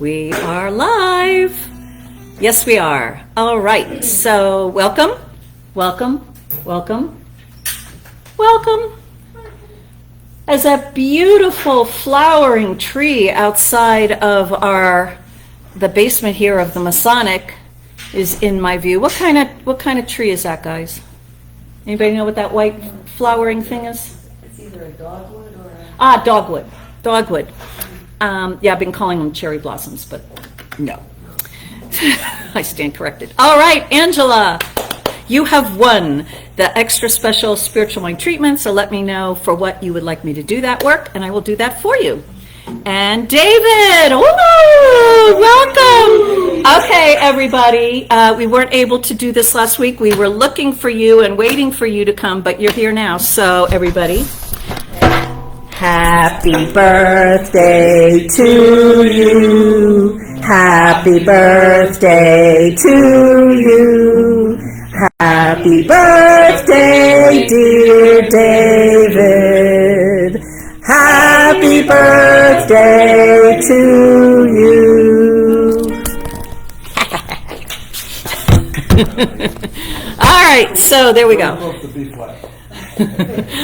We are live. Yes, we are. All right. So welcome, welcome, welcome, welcome. As a beautiful flowering tree outside of the basement here of the Masonic is in my view. What kind of tree is that, guys? Anybody know what that white flowering thing is? It's either a dogwood or a... Dogwood. Yeah, I've been calling them cherry blossoms, but no. I stand corrected. All right, Angela, you have won the extra special spiritual mind treatment, so let me know for what you would like me to do that work, and I will do that for you. And David, welcome. Okay, everybody, we weren't able to do this last week. We were looking for you and waiting for you to come, but you're here now, so everybody. Happy birthday to you. Happy birthday to you. Happy birthday, dear David. Happy birthday to you. All right, so there we go.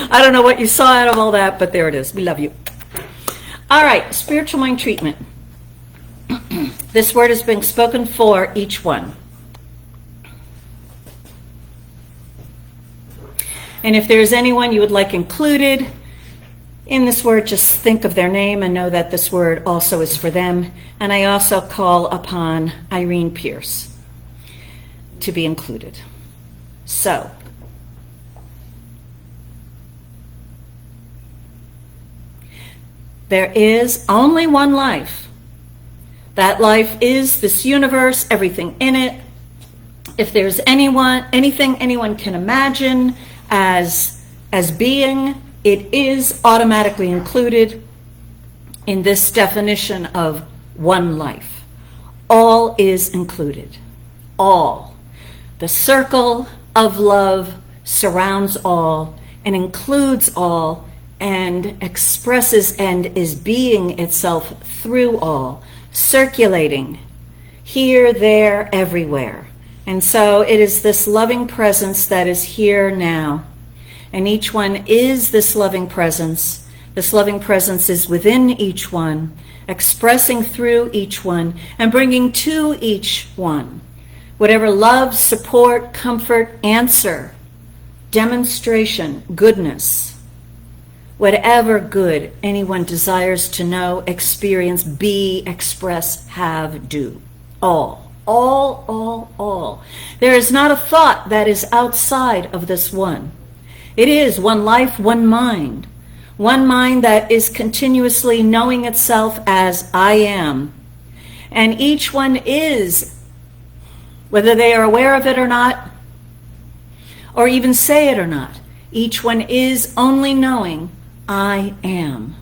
I don't know what you saw out of all that, but there it is. We love you. All right, spiritual mind treatment. This word is being spoken for each one. And if there's anyone you would like included in this word, just think of their name and know that this word also is for them. And I also call upon Irene Pierce to be included. So, there is only one life. That life is this universe, everything in it. If there's anything anyone can imagine as being, it is automatically included in this definition of one life. All is included. All. The circle of love surrounds all and includes all and expresses and is being itself through all, circulating here, there, everywhere. And so it is this loving presence that is here now. And each one is this loving presence. This loving presence is within each one, expressing through each one, and bringing to each one whatever love, support, comfort, answer, demonstration, goodness, whatever good anyone desires to know, experience, be, express, have, do. All. There is not a thought that is outside of this one. It is one life, one mind that is continuously knowing itself as I am. And each one is, whether they are aware of it or not, or even say it or not, each one is only knowing I am.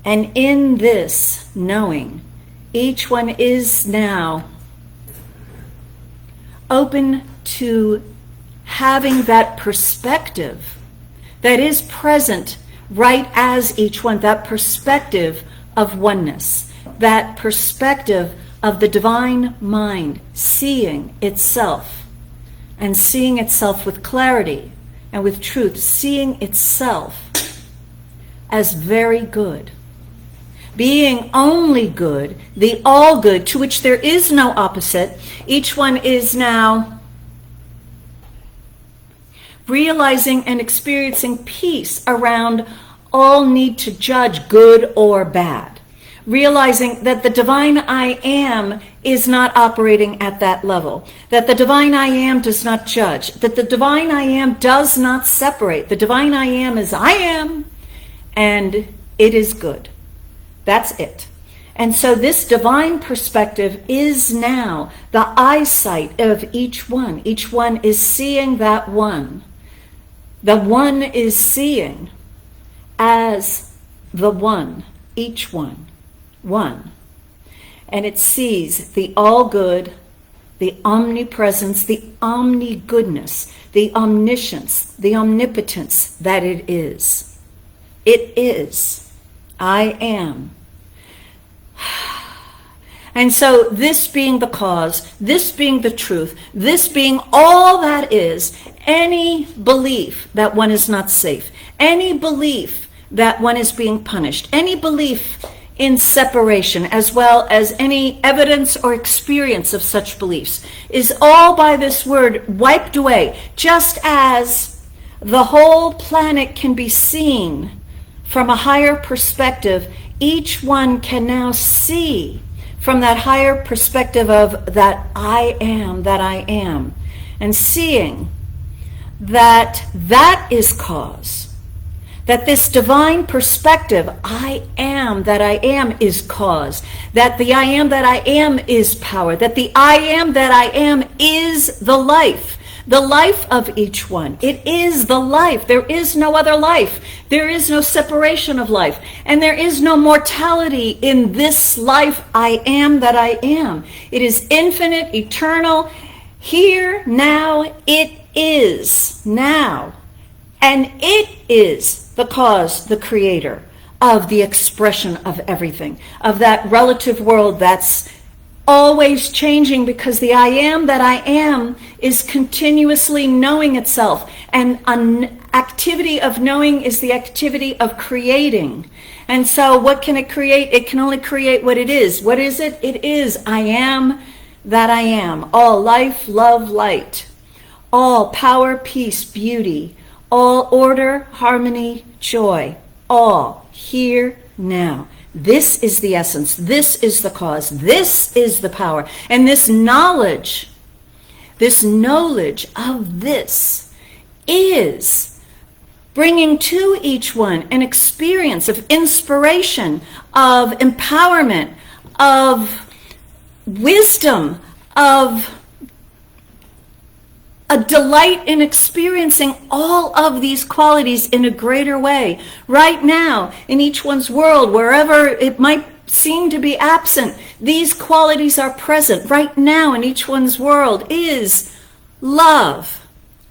And in this knowing, each one is now open to having that perspective that is present right as each one, that perspective of oneness, that perspective of the divine mind seeing itself and seeing itself with clarity and with truth, seeing itself as very good, being only good, the all good, to which there is no opposite. Each one is now realizing and experiencing peace around all need to judge good or bad, realizing that the divine I am is not operating at that level, that the divine I am does not judge, that the divine I am does not separate. The divine I am is I am, and it is good. That's it. And so this divine perspective is now the eyesight of each one. Each one is seeing that one. The one is seeing as the one, each one, one. And it sees the all good, the omnipresence, the omni-goodness, the omniscience, the omnipotence that it is. It is. I am. And so this being the cause, this being the truth, this being all that is, any belief that one is not safe, any belief that one is being punished, any belief in separation, as well as any evidence or experience of such beliefs, is all by this word wiped away, just as the whole planet can be seen from a higher perspective. Each one can now see from that higher perspective of that I am, and seeing that that is cause, that this divine perspective, I am that I am, is cause, that the I am that I am is power, that the I am that I am is the life of each one. It is the life. There is no other life. There is no separation of life. And there is no mortality in this life I am that I am. It is infinite, eternal, here, now, it is now. And it is the cause, the creator of the expression of everything, of that relative world that's always changing, because the I am that I am is continuously knowing itself, and an activity of knowing is the activity of creating. And so what can it create? It can only create what it is. What is it? It is I am that I am. All life, love, light. All power, peace, beauty. All order, harmony, joy. All here, now. This is the essence. This is the cause. This is the power. And this knowledge of this is bringing to each one an experience of inspiration, of empowerment, of wisdom, of a delight in experiencing all of these qualities in a greater way. Right now, in each one's world, wherever it might seem to be absent, these qualities are present. Right now, in each one's world is love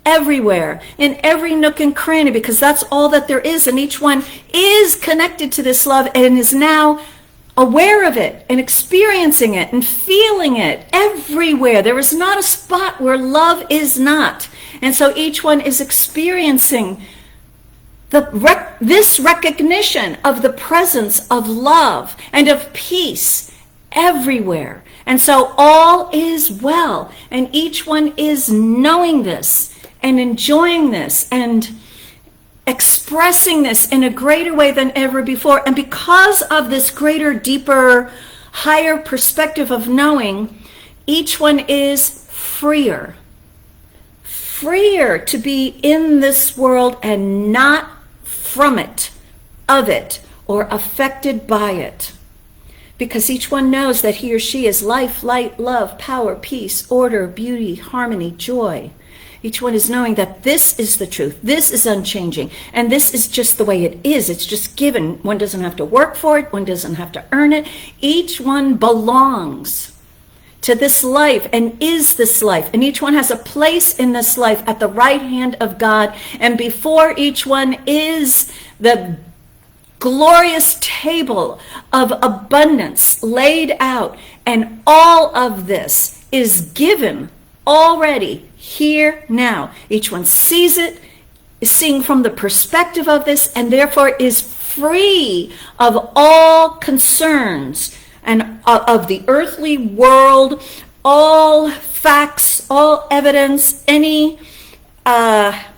everywhere, in every nook and cranny, because that's all that there is. And each one is connected to this love and is now aware of it and experiencing it and feeling it everywhere. There is not a spot where love is not. And so each one is experiencing this recognition of the presence of love and of peace everywhere. And so all is well. And each one is knowing this and enjoying this and expressing this in a greater way than ever before. And because of this greater, deeper, higher perspective of knowing, each one is freer to be in this world and not from it, of it, or affected by it. Because each one knows that he or she is life, light, love, power, peace, order, beauty, harmony, joy. Each one is knowing that this is the truth, this is unchanging, and this is just the way it is. It's just given. One doesn't have to work for it, one doesn't have to earn it. Each one belongs to this life and is this life, and each one has a place in this life at the right hand of God, and before each one is the glorious table of abundance laid out, and all of this is given already here now. Each one sees it, is seeing from the perspective of this, and therefore is free of all concerns and of the earthly world, all facts, all evidence, any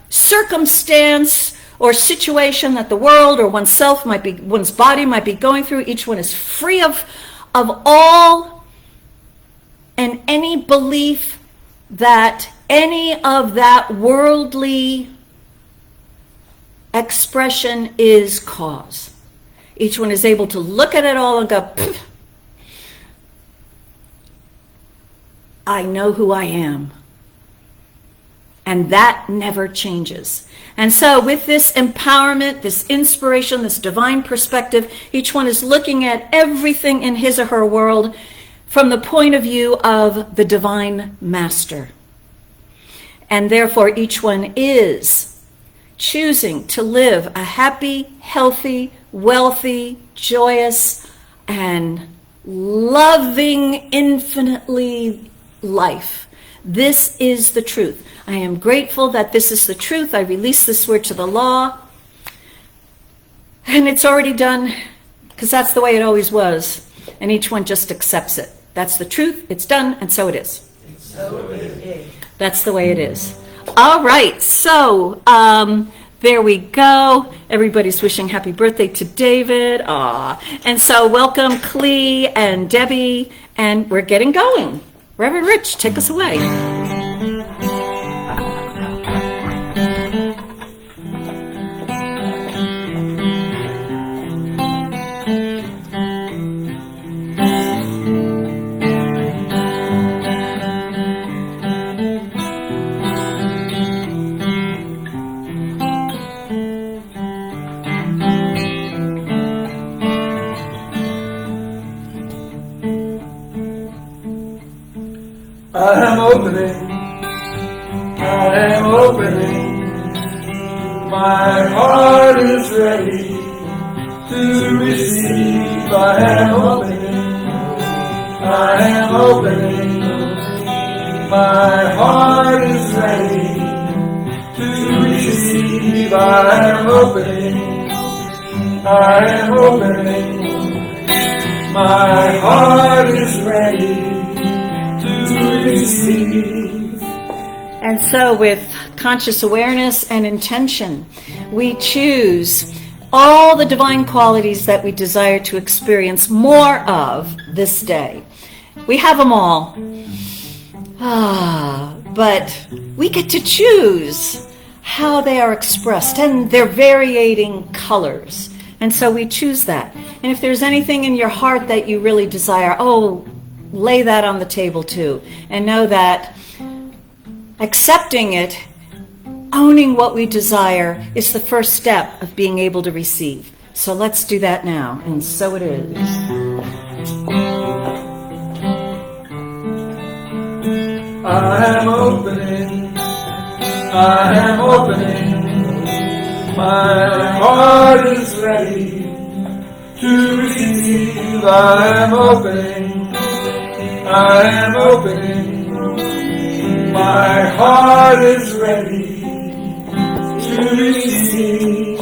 circumstance or situation that the world or one's body might be going through. Each one is free of all and any belief that any of that worldly expression is cause. Each one is able to look at it all and go, I know who I am. And that never changes. And so with this empowerment, this inspiration, this divine perspective, each one is looking at everything in his or her world from the point of view of the divine master. And therefore each one is choosing to live a happy, healthy, wealthy, joyous, and loving infinitely life. This is the truth. I am grateful that this is the truth. I release this word to the law. And it's already done, because that's the way it always was. And each one just accepts it. That's the truth. It's done, and so it is. That's the way it is. All right, so there we go. Everybody's wishing happy birthday to David. Aw. And so welcome Clee and Debbie, and we're getting going. Reverend Rich, take us away. I am opening, my heart is ready to receive. I am opening, my heart is ready to receive. I am opening, my heart is ready. And so with conscious awareness and intention, we choose all the divine qualities that we desire to experience more of this day. We have them all. But we get to choose how they are expressed and their varying colors. And so we choose that. And if there's anything in your heart that you really desire, lay that on the table too, and know that accepting it, owning what we desire, is the first step of being able to receive. So let's do that now, and so it is. I am opening, my heart is ready to receive. I am opening, my heart is ready to receive.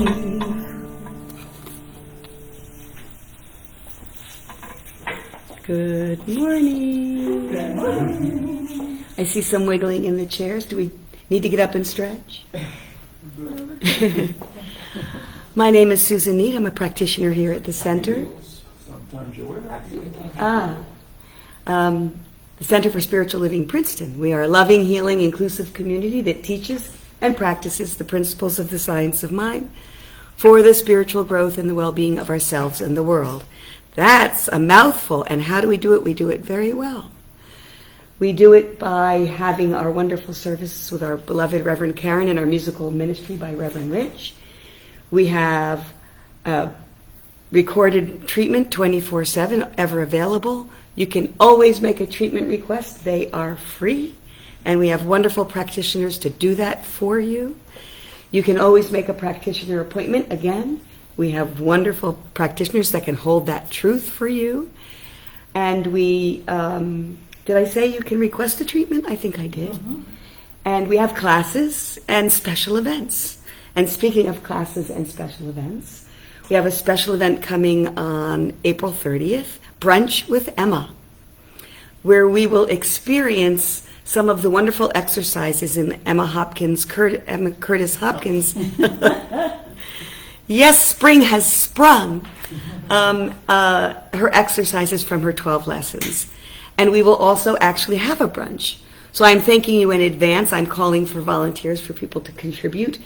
Good morning. I see some wiggling in the chairs. Do we need to get up and stretch? My name is Susan Need. I'm a practitioner here at the center. The Center for Spiritual Living Princeton. We are a loving, healing, inclusive community that teaches and practices the principles of the science of mind for the spiritual growth and the well-being of ourselves and the world. That's a mouthful, and how do we do it? We do it very well. We do it by having our wonderful services with our beloved Reverend Karen and our musical ministry by Reverend Rich. We have recorded treatment 24/7, ever available. You can always make a treatment request. They are free, and we have wonderful practitioners to do that for you. You can always make a practitioner appointment. Again, we have wonderful practitioners that can hold that truth for you. And we, did I say you can request a treatment? I think I did. Mm-hmm. And we have classes and special events. And speaking of classes and special events, we have a special event coming on April 30th, Brunch with Emma, where we will experience some of the wonderful exercises in Emma Curtis Hopkins. Yes, spring has sprung. Her exercises from her 12 lessons. And we will also actually have a brunch. So I'm thanking you in advance. I'm calling for volunteers, for people to contribute,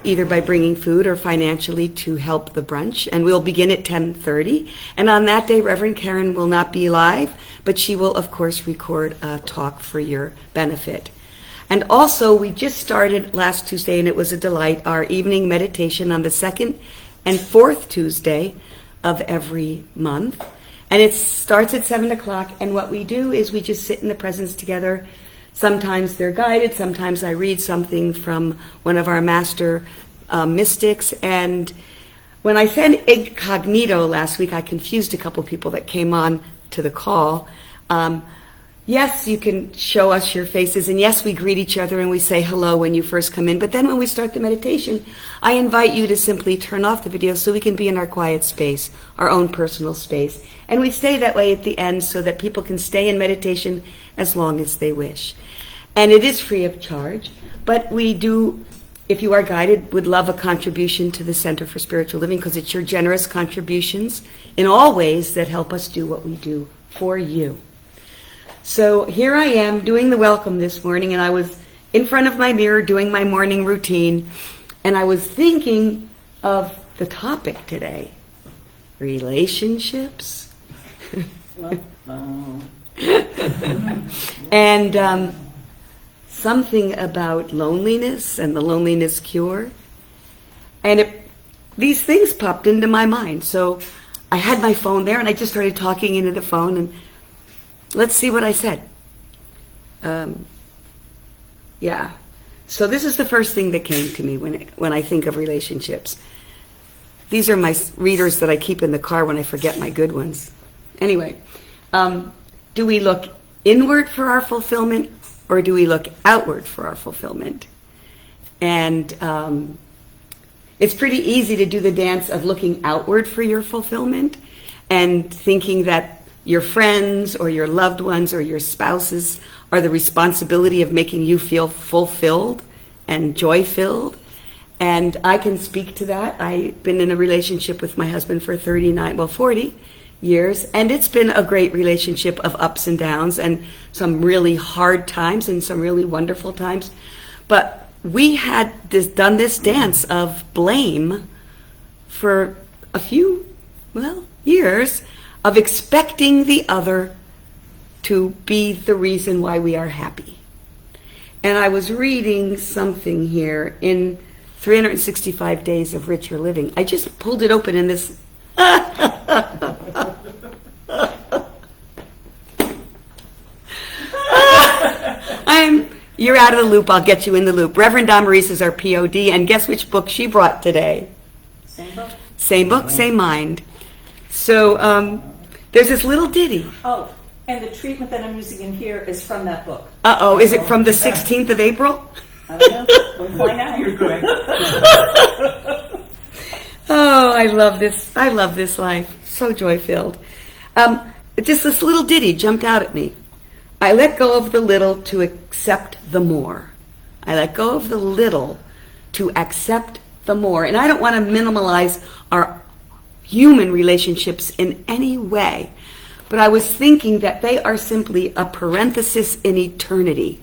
either by bringing food or financially to help the brunch. And we'll begin at 10:30. And on that day, Reverend Karen will not be live, but she will, of course, record a talk for your benefit. And also, we just started last Tuesday, and it was a delight, our evening meditation on the second and fourth Tuesday of every month. And it starts at 7 o'clock, and what we do is we just sit in the presence together. Sometimes they're guided, sometimes I read something from one of our master mystics, and When I said incognito last week, I confused a couple people that came on to the call. Yes, you can show us your faces, and yes, we greet each other and we say hello when you first come in. But then when we start the meditation, I invite you to simply turn off the video so we can be in our quiet space, our own personal space. And we stay that way at the end so that people can stay in meditation as long as they wish. And it is free of charge, but we do, if you are guided, would love a contribution to the Center for Spiritual Living, because it's your generous contributions in all ways that help us do what we do for you. So here I am doing the welcome this morning, and I was in front of my mirror doing my morning routine, and I was thinking of the topic today, relationships. And something about loneliness and the loneliness cure. And these things popped into my mind. So I had my phone there, and I just started talking into the phone, and let's see what I said. Yeah. So this is the first thing that came to me when I think of relationships. These are my readers that I keep in the car when I forget my good ones. Anyway, do we look inward for our fulfillment, or do we look outward for our fulfillment? And it's pretty easy to do the dance of looking outward for your fulfillment and thinking that your friends or your loved ones or your spouses are the responsibility of making you feel fulfilled and joy-filled. And I can speak to that. I've been in a relationship with my husband for 40 years, and it's been a great relationship of ups and downs and some really hard times and some really wonderful times. But we had done this dance of blame for a few, years, of expecting the other to be the reason why we are happy. And I was reading something here in 365 Days of Richer Living. I just pulled it open in this. You're out of the loop, I'll get you in the loop. Reverend Damaris is our POD, and guess which book she brought today? Same book? Same book, same mind. So there's this little ditty. Oh, and the treatment that I'm using in here is from that book. Uh-oh, is it from the 16th of April? I don't know. We'll find out. You're good. Oh, I love this. I love this life. So joy-filled. Just this little ditty jumped out at me. I let go of the little to accept the more. I let go of the little to accept the more. And I don't want to minimalize our human relationships in any way. But I was thinking that they are simply a parenthesis in eternity.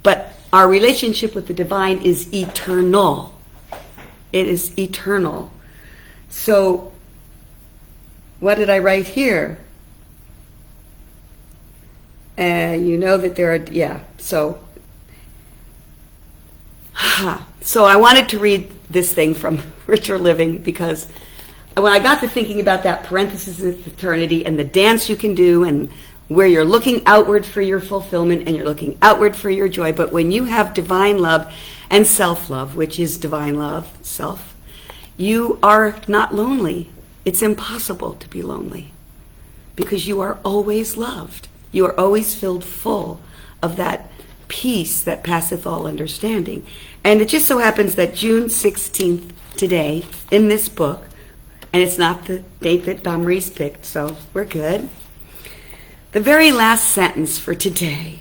But our relationship with the divine is eternal. It is eternal. So, what did I write here? You know that there are, so I wanted to read this thing from Richer Living, because when I got to thinking about that parenthesis in eternity and the dance you can do and where you're looking outward for your fulfillment and you're looking outward for your joy, but when you have divine love and self-love, which is divine love, self, you are not lonely. It's impossible to be lonely because you are always loved. You are always filled full of that peace that passeth all understanding. And it just so happens that June 16th today in this book, and it's not the date that Damaris picked, so we're good. The very last sentence for today,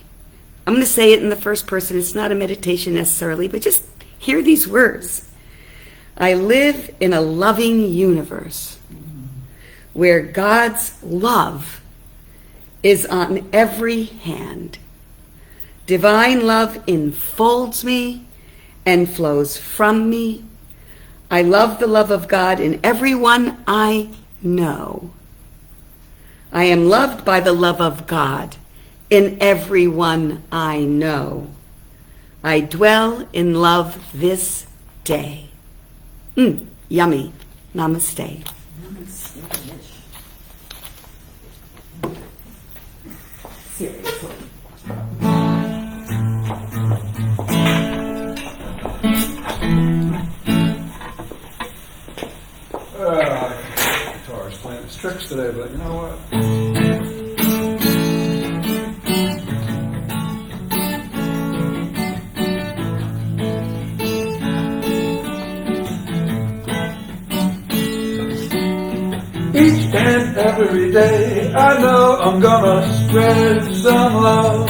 I'm going to say it in the first person. It's not a meditation necessarily, but just hear these words. I live in a loving universe where God's love is on every hand. Divine love enfolds me and flows from me. I love the love of God in everyone I know. I am loved by the love of God in everyone I know. I dwell in love this day. Yummy. Namaste. Seriously. his tricks today, but you know what? Each and every day, I know I'm gonna spread some love.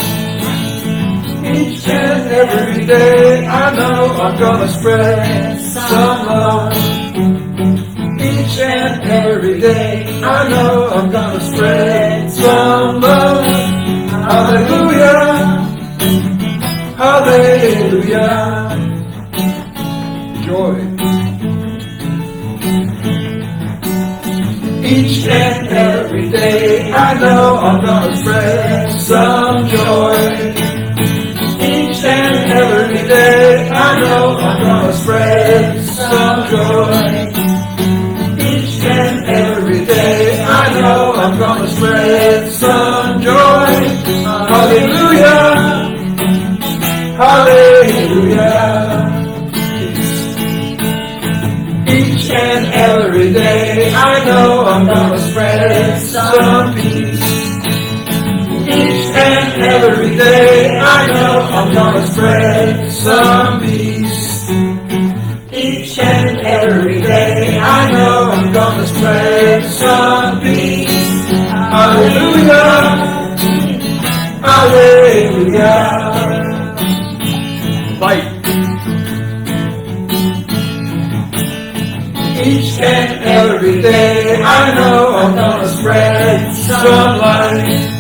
Each and every day, I know I'm gonna spread some love. Each and every day, I know I'm gonna spread some love. Hallelujah, hallelujah, joy. Each and every day, I know I'm gonna spread some joy. Each and every day, I know I'm gonna spread some joy. Each and every day, I know I'm gonna spread some joy. Hallelujah, hallelujah. Each and every day, I know I'm gonna spread some peace. Each and every day, I know I'm gonna spread some peace. Each and every day, I know I'm gonna spread some peace. Hallelujah, hallelujah. Fight. Each and every day, I know I'm gonna spread some light.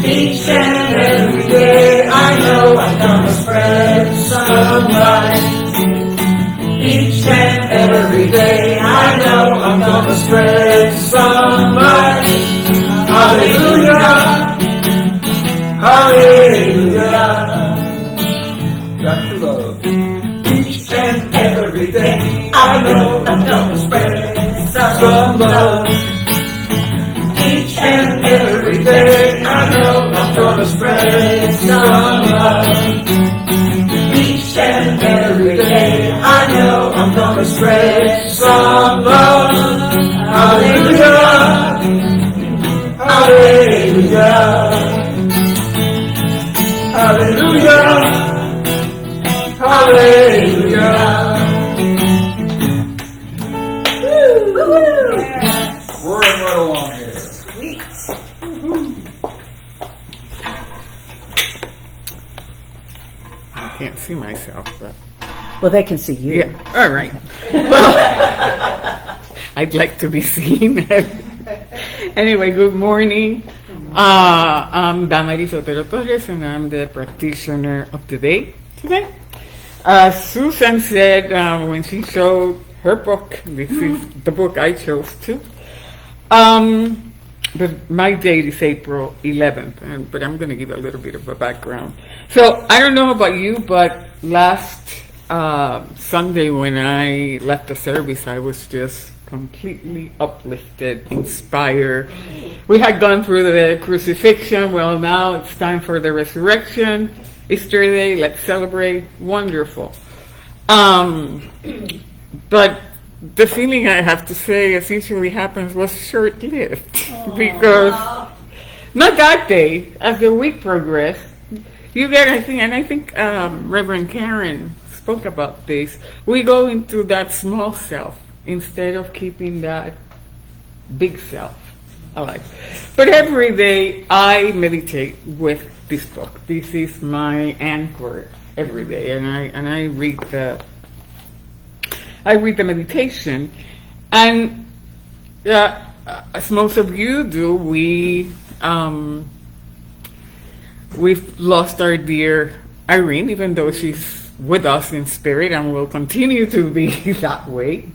Each and every day, I know I'm gonna spread some light. Each and every day, I know I'm gonna spread some light. Hallelujah, hallelujah. Back to love. Each and every day, I know I'm gonna spread some love. Each and every day, I know I'm gonna spread some love. Each and every day, I know I'm gonna spread some love. Hallelujah, hallelujah, hallelujah, hallelujah. Roaring right along here. I can't see myself, but Well, they can see you. yeah, all right. Well, I'd like to be seen. Anyway, good morning. I'm Damaris Otero Torres, and I'm the practitioner of the day today. Susan said when she showed her book, this is the book I chose too. But my date is April 11th, but I'm going to give a little bit of a background. So I don't know about you, but last Sunday when I left the service, I was just completely uplifted, inspired. We had gone through the crucifixion. Well, now it's time for the resurrection. Easter Day, let's celebrate. Wonderful. But the feeling, I have to say, as usually happens, was short-lived. Because not that day, as the week progressed, you get, I think Reverend Karen spoke about this, we go into that small self instead of keeping that big self alive. But every day I meditate with this book. This is my anchor every day, and I read the meditation, and as most of you do, we've lost our dear Irene, even though she's with us in spirit and will continue to be that way.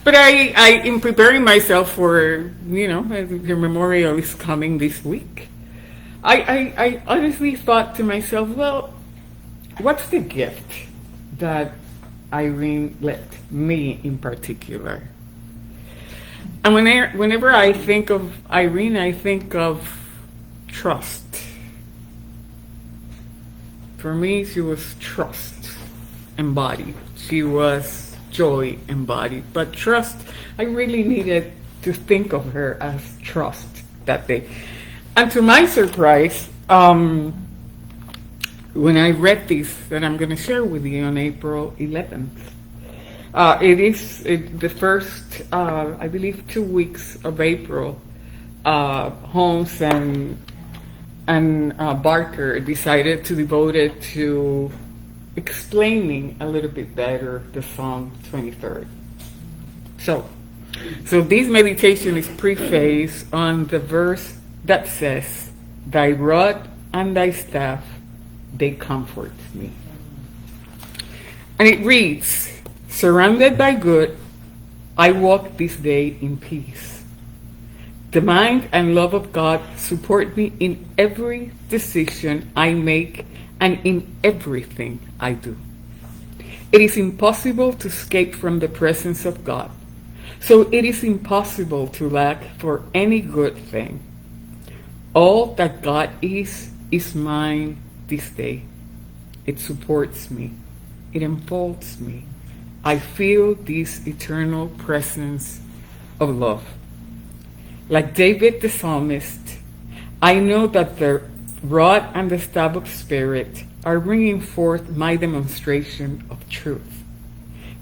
But I in preparing myself for, her memorial is coming this week, I honestly thought to myself, well, what's the gift that Irene left me in particular? And whenever I think of Irene, I think of trust. For me, she was trust embodied. She was joy embodied. But trust, I really needed to think of her as trust that day. And to my surprise, when I read this that I'm going to share with you on April 11th, it is the first, I believe, 2 weeks of April. Holmes and Barker decided to devote it to explaining a little bit better the Psalm 23rd. So this meditation is prefaced on the verse that says, "Thy rod and thy staff, they comfort me." And it reads, "Surrounded by good, I walk this day in peace. The mind and love of God support me in every decision I make and in everything I do. It is impossible to escape from the presence of God, so it is impossible to lack for any good thing. All that God is mine this day. It supports me. It enfolds me. I feel this eternal presence of love. Like David the psalmist, I know that the rod and the staff of spirit are bringing forth my demonstration of truth.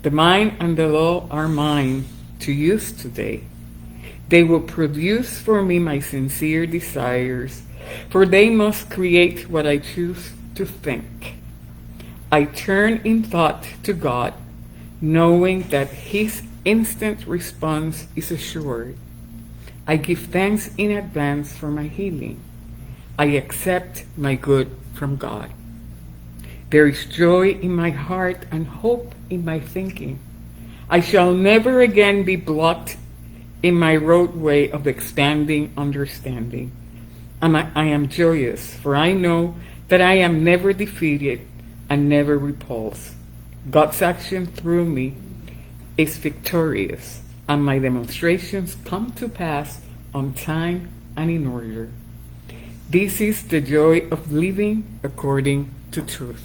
The mind and the law are mine to use today. They will produce for me my sincere desires, for they must create what I choose to think. I turn in thought to God, knowing that His instant response is assured. I give thanks in advance for my healing. I accept my good from God. There is joy in my heart and hope in my thinking. I shall never again be blocked in my roadway of expanding understanding. I am joyous, for I know that I am never defeated and never repulsed. God's action through me is victorious, and my demonstrations come to pass on time and in order. This is the joy of living according to truth.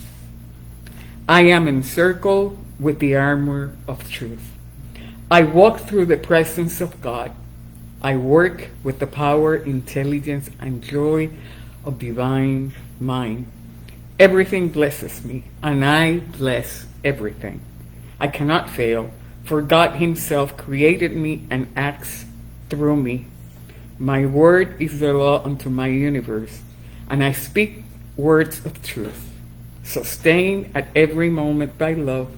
I am encircled with the armor of truth. I walk through the presence of God. I work with the power, intelligence, and joy of divine mind. Everything blesses me, and I bless everything. I cannot fail, for God Himself created me and acts through me. My word is the law unto my universe, and I speak words of truth. Sustained at every moment by love,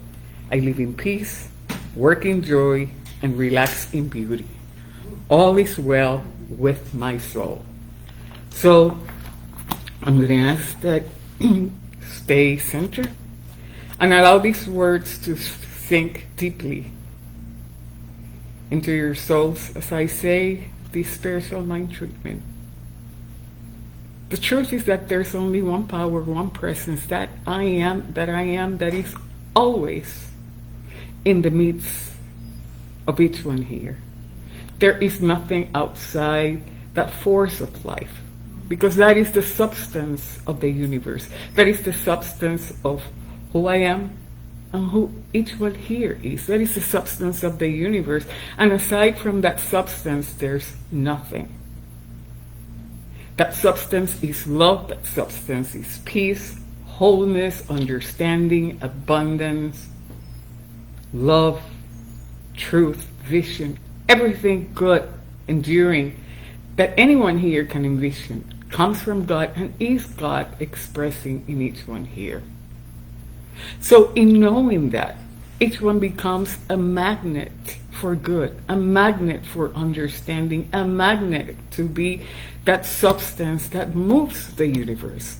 I live in peace, work in joy, and relax in beauty. All is well with my soul. So, I'm going to ask that stay centered and allow these words to sink deeply into your souls as I say this spiritual mind treatment. The truth is that there's only one power, one presence, that I am, that is always in the midst of each one here. There is nothing outside that force of life, because that is the substance of the universe. That is the substance of who I am and who each one here is. That is the substance of the universe. And aside from that substance, there's nothing. That substance is love. That substance is peace, wholeness, understanding, abundance, love, truth, vision, everything good, enduring, that anyone here can envision comes from God and is God expressing in each one here. So in knowing that, each one becomes a magnet for good, a magnet for understanding, a magnet to be that substance that moves the universe.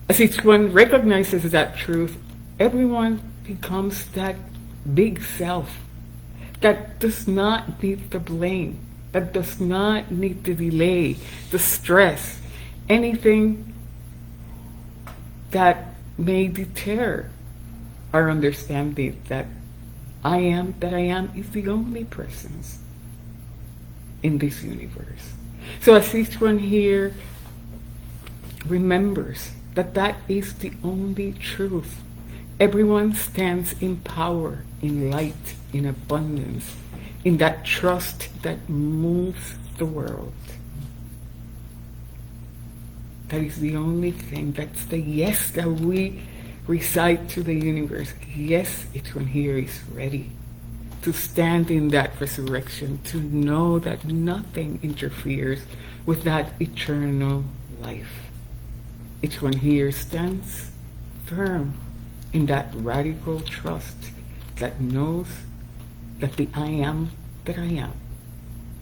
As each one recognizes that truth, everyone becomes that big self that does not need the blame, that does not need the delay, the stress, anything that may deter our understanding that I am is the only presence in this universe. So as each one here remembers that that is the only truth, everyone stands in power, in light, in abundance, in that trust that moves the world. That is the only thing. That's the yes that we recite to the universe. Yes, it's when He is ready to stand in that resurrection, to know that nothing interferes with that eternal life. It's when He stands firm in that radical trust that knows that the I am that I am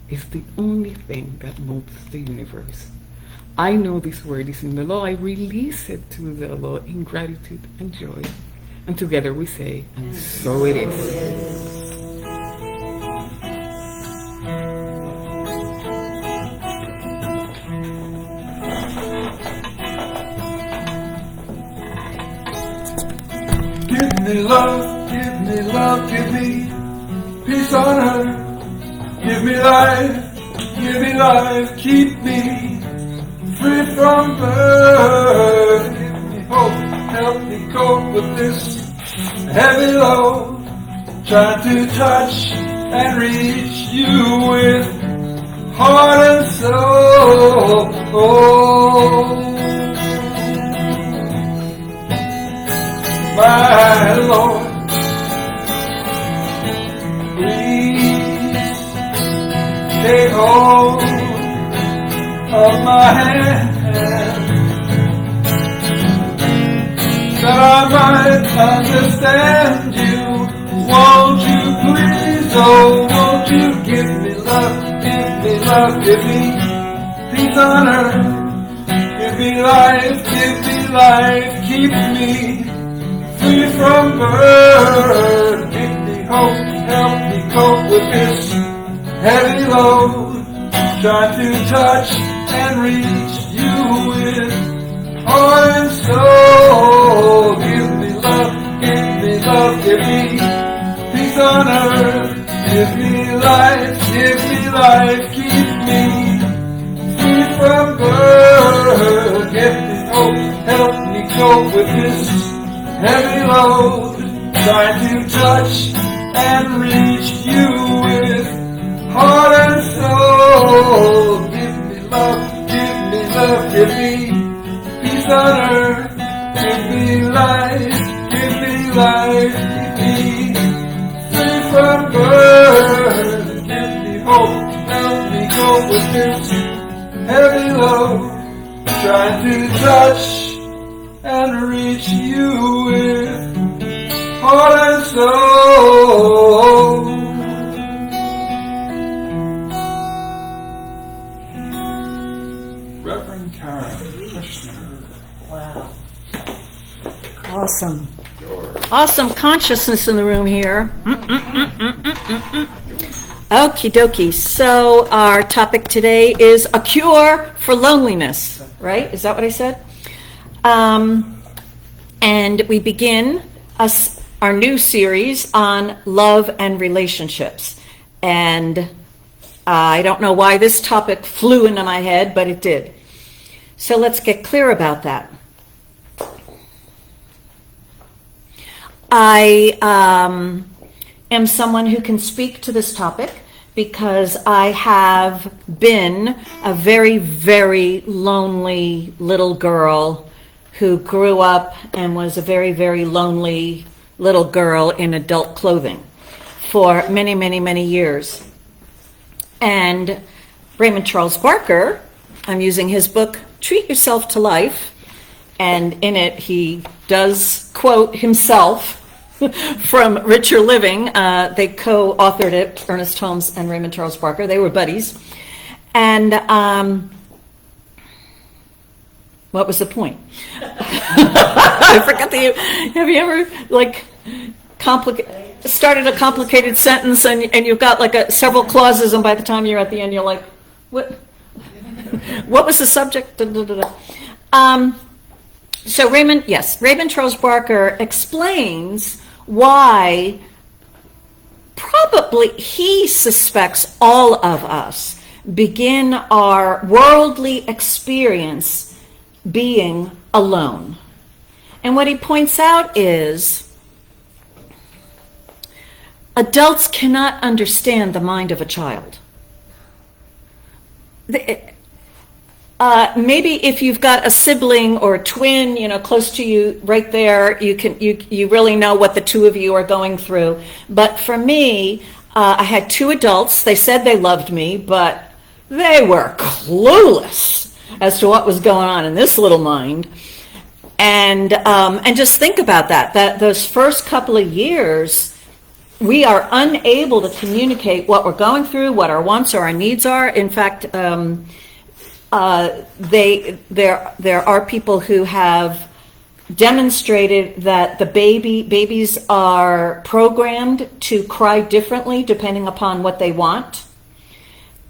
is the only thing that moves the universe. I know this word is in the law. I release it to the law in gratitude and joy. And together we say, and so it is. Give me love, give me love, give me peace on earth. Give me life, keep me free from birth. Give me hope, help me cope with this heavy load. Trying to touch and reach you with heart and soul. My Lord, please take hold of my hand, that I might understand you. Won't you please, oh, won't you give me love, give me love, give me peace on earth. Give me life, keep me free from birth. Give me hope, help me cope with this heavy load. Trying to touch and reach you with heart and soul. Give me love, give me peace on earth. Give me life, keep me free from birth. Give me hope, help me cope with this heavy load. Trying to touch and reach you with heart and soul. Give me love, give me peace on earth. Give me life, keep me free from birth. Give me hope, help me cope with this heavy load. Trying to touch and reach you with heart and soul. Reverend Karen Kushner. Wow. Awesome. Awesome consciousness in the room here. Okie dokie. So our topic today is a cure for loneliness, right? Is that what I said? And we begin our new series on love and relationships. And I don't know why this topic flew into my head, but it did. So let's get clear about that. I am someone who can speak to this topic because I have been a very, very lonely little girl who grew up and was a very, very lonely little girl in adult clothing for many, many, many years. And Raymond Charles Barker, I'm using his book, Treat Yourself to Life, and in it he does quote himself from Richer Living. They co-authored it, Ernest Holmes and Raymond Charles Barker. They were buddies. And what was the point? I forgot have you ever started a complicated sentence and you've got several clauses, and by the time you're at the end you're like, what was the subject? So Raymond Charles Barker explains why probably he suspects all of us begin our worldly experience being alone. And what he points out is Adults cannot understand the mind of a child. Maybe if you've got a sibling or a twin, close to you, right there, you really know what the two of you are going through. But for me, I had two adults. They said they loved me, but they were clueless as to what was going on in this little mind. And just think about that those first couple of years, we are unable to communicate what we're going through, what our wants or our needs are. In fact, there are people who have demonstrated that the babies are programmed to cry differently depending upon what they want.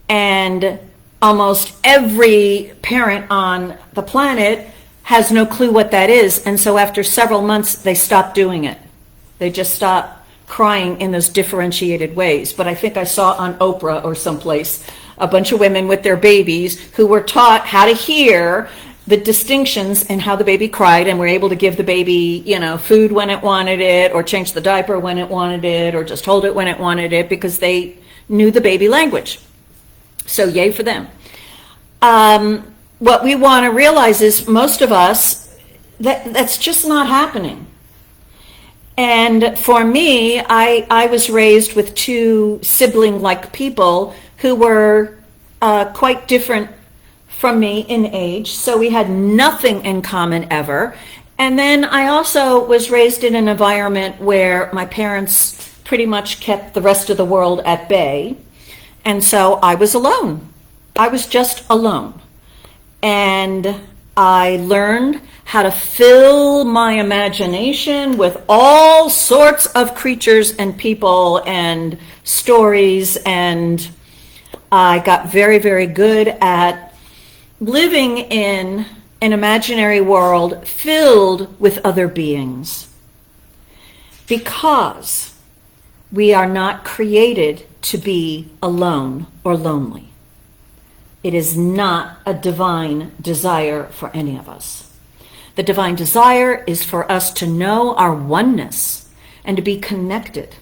And almost every parent on the planet has no clue what that is. And so after several months, they stop doing it. They just stop crying in those differentiated ways. But I think I saw on Oprah or someplace a bunch of women with their babies who were taught how to hear the distinctions in how the baby cried, and were able to give the baby, food when it wanted it, or change the diaper when it wanted it, or just hold it when it wanted it, because they knew the baby language. So yay for them. What we want to realize is most of us, that's just not happening. And for me, I was raised with two sibling-like people who were quite different from me in age, so we had nothing in common ever. And then I also was raised in an environment where my parents pretty much kept the rest of the world at bay, and so I was alone. I was just alone. And I learned how to fill my imagination with all sorts of creatures and people and stories, and I got very, very good at living in an imaginary world filled with other beings. Because we are not created to be alone or lonely. It is not a divine desire for any of us. The divine desire is for us to know our oneness and to be connected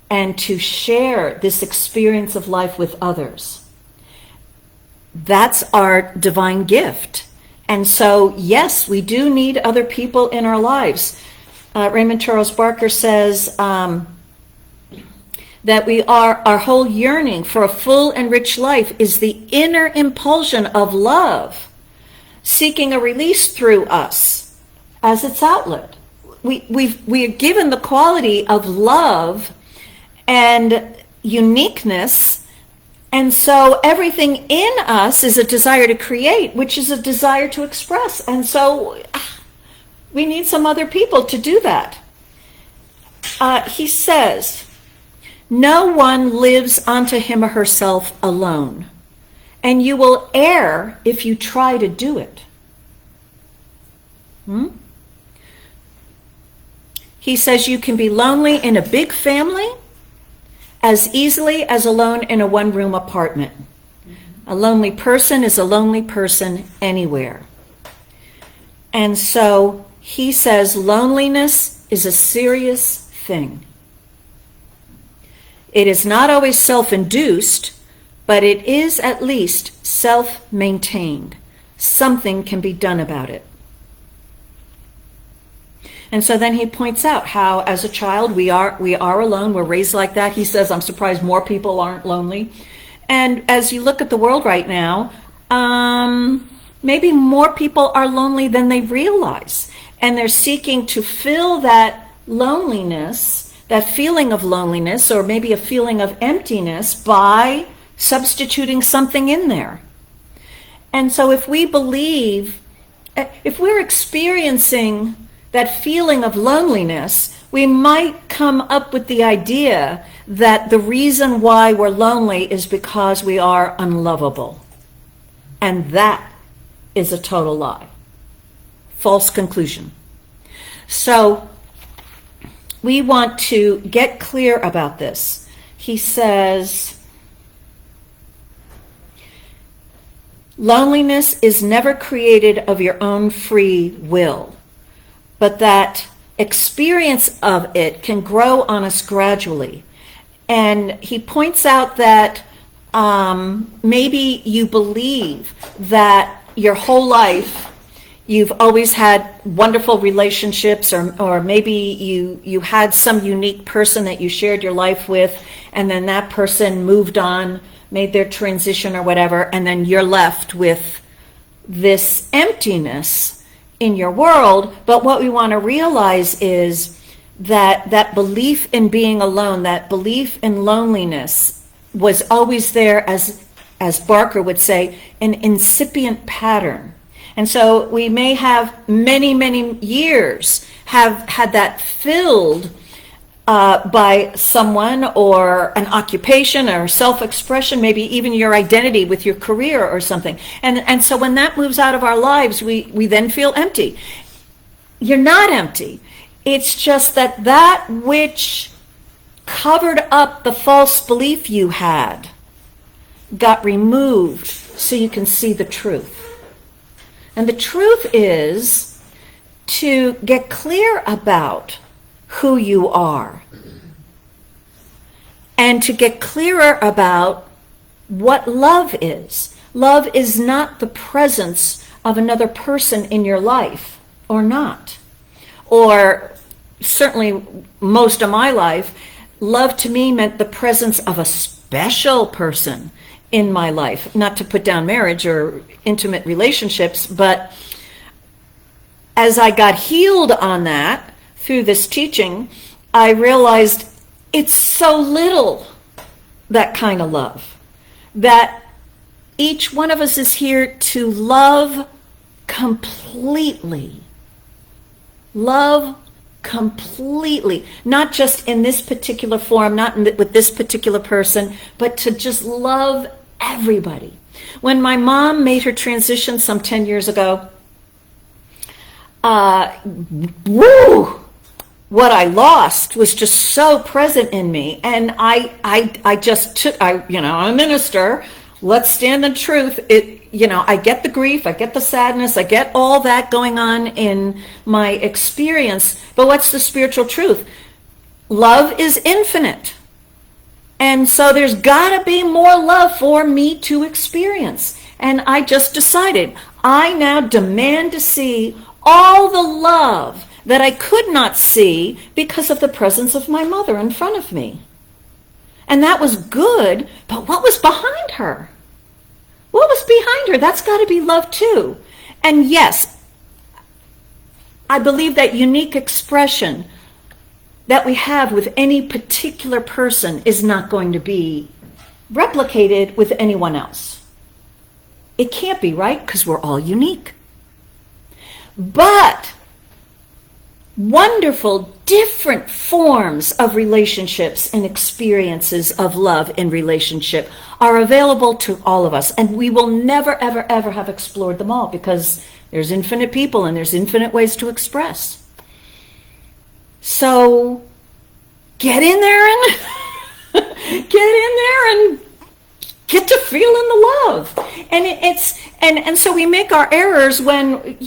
and to share this experience of life with others. That's our divine gift. And so, yes, we do need other people in our lives. Raymond Charles Barker says that our whole yearning for a full and rich life is the inner impulsion of love, seeking a release through us as its outlet. We are given the quality of love and uniqueness, and so everything in us is a desire to create, which is a desire to express. And so we need some other people to do that. He says, no one lives unto him or herself alone, and you will err if you try to do it. He says you can be lonely in a big family as easily as alone in a one-room apartment. A lonely person is a lonely person anywhere. And so he says loneliness is a serious thing. It is not always self-induced, but it is at least self-maintained. Something can be done about it. And so then he points out how, as a child, we are alone. We're raised like that. He says, I'm surprised more people aren't lonely. And as you look at the world right now, maybe more people are lonely than they realize. And they're seeking to fill that loneliness, that feeling of loneliness, or maybe a feeling of emptiness, by substituting something in there. And so if we believe, if we're experiencing that feeling of loneliness, we might come up with the idea that the reason why we're lonely is because we are unlovable. And that is a total lie. False conclusion. So we want to get clear about this. He says, loneliness is never created of your own free will, but that experience of it can grow on us gradually. And he points out that maybe you believe that your whole life you've always had wonderful relationships, or maybe you had some unique person that you shared your life with, and then that person moved on, made their transition or whatever, and then you're left with this emptiness in your world. But what we want to realize is that that belief in being alone, that belief in loneliness, was always there, as Barker would say, an incipient pattern. And so we may have many, many years have had that filled by someone or an occupation or self-expression, maybe even your identity with your career or something. And so when that moves out of our lives, we then feel empty. You're not empty. It's just that that which covered up the false belief you had got removed so you can see the truth. And the truth is to get clear about who you are and to get clearer about what love is. Love is not the presence of another person in your life, or not. Or certainly most of my life, love to me meant the presence of a special person in my life. Not to put down marriage or intimate relationships, but as I got healed on that through this teaching, I realized it's so little, that kind of love, that each one of us is here to love completely. Love completely, not just in this particular form, not with this particular person, but to just love everybody. When my mom made her transition some 10 years ago, what I lost was just so present in me. And I just took, I'm a minister, let's stand the truth. I get the grief, I get the sadness, I get all that going on in my experience. But what's the spiritual truth? Love is infinite. And so there's got to be more love for me to experience. And I just decided, I now demand to see all the love that I could not see because of the presence of my mother in front of me. And that was good, but what was behind her? What was behind her? That's got to be love too. And yes, I believe that unique expression that we have with any particular person is not going to be replicated with anyone else. It can't be, right? Because we're all unique. But wonderful, different forms of relationships and experiences of love in relationship are available to all of us. And we will never, ever, ever have explored them all because there's infinite people and there's infinite ways to express. So get in there and get to feeling the love. And so we make our errors when,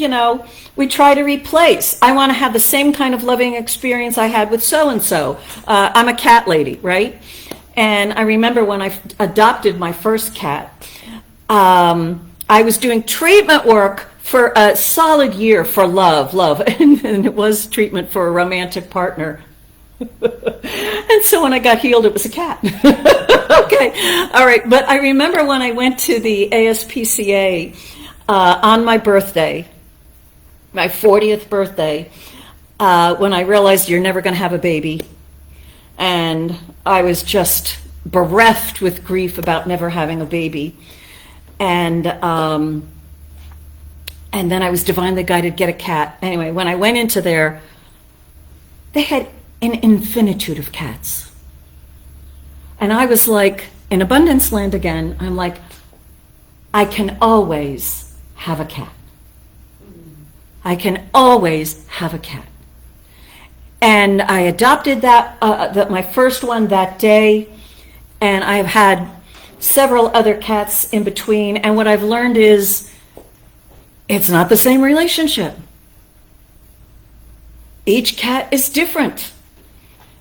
we try to replace. I want to have the same kind of loving experience I had with so-and-so. I'm a cat lady, right? And I remember when I adopted my first cat, I was doing treatment work for a solid year for love, and it was treatment for a romantic partner. And so when I got healed, it was a cat. Okay, all right. But I remember when I went to the ASPCA on my birthday, my 40th birthday, when I realized you're never going to have a baby. And I was just bereft with grief about never having a baby. And then I was divinely guided, get a cat. Anyway, when I went into there, they had an infinitude of cats. And I was like, in abundance land again, I'm like, I can always have a cat. I can always have a cat. And I adopted my first one that day, and I've had several other cats in between. And what I've learned is, it's not the same relationship. each cat is different.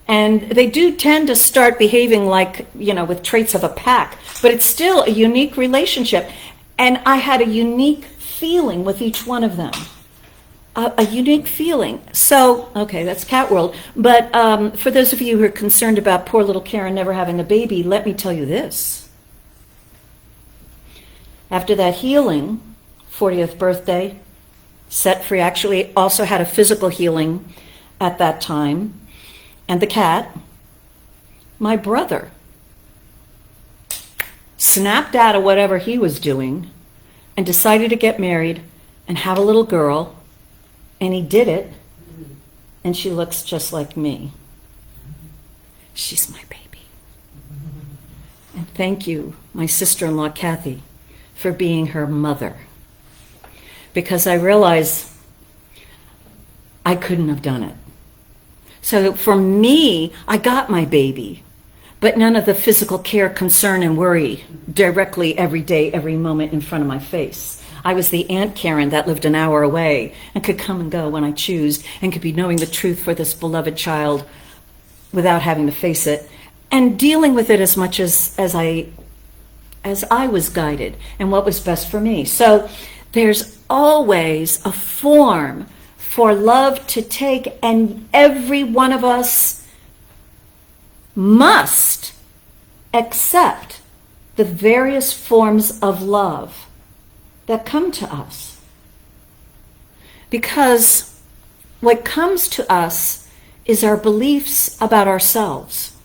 And they do tend to start behaving like, with traits of a pack, but it's still a unique relationship. And I had a unique feeling with each one of them. A unique feeling. So, okay, that's cat world. But for those of you who are concerned about poor little Karen never having a baby, let me tell you this. After that healing, 40th birthday, set free, actually also had a physical healing at that time. And the cat, my brother, snapped out of whatever he was doing and decided to get married and have a little girl. And he did it. And she looks just like me. She's my baby. And thank you, my sister-in-law, Kathy, for being her mother. Because I realize I couldn't have done it. So for me, I got my baby, but none of the physical care, concern, and worry directly every day, every moment in front of my face. I was the Aunt Karen that lived an hour away and could come and go when I choose and could be knowing the truth for this beloved child without having to face it and dealing with it as much as I was guided and what was best for me. So there's always a form for love to take, and every one of us must accept the various forms of love that come to us. Because what comes to us is our beliefs about ourselves.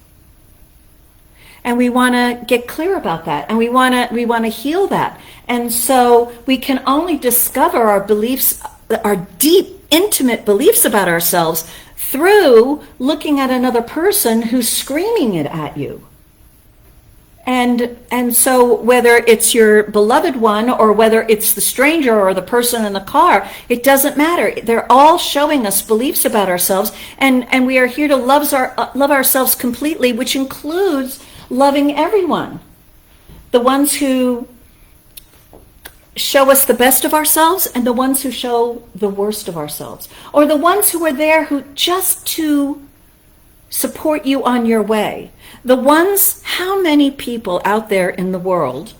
And we want to get clear about that, and we want to heal that. And so we can only discover our beliefs, our deep, intimate beliefs about ourselves, through looking at another person who's screaming it at you. And so whether it's your beloved one or whether it's the stranger or the person in the car, it doesn't matter. They're all showing us beliefs about ourselves, and we are here to love ourselves completely, which includes loving everyone. The ones who show us the best of ourselves and the ones who show the worst of ourselves. Or the ones who are there who just to support you on your way. The ones, how many people out there in the world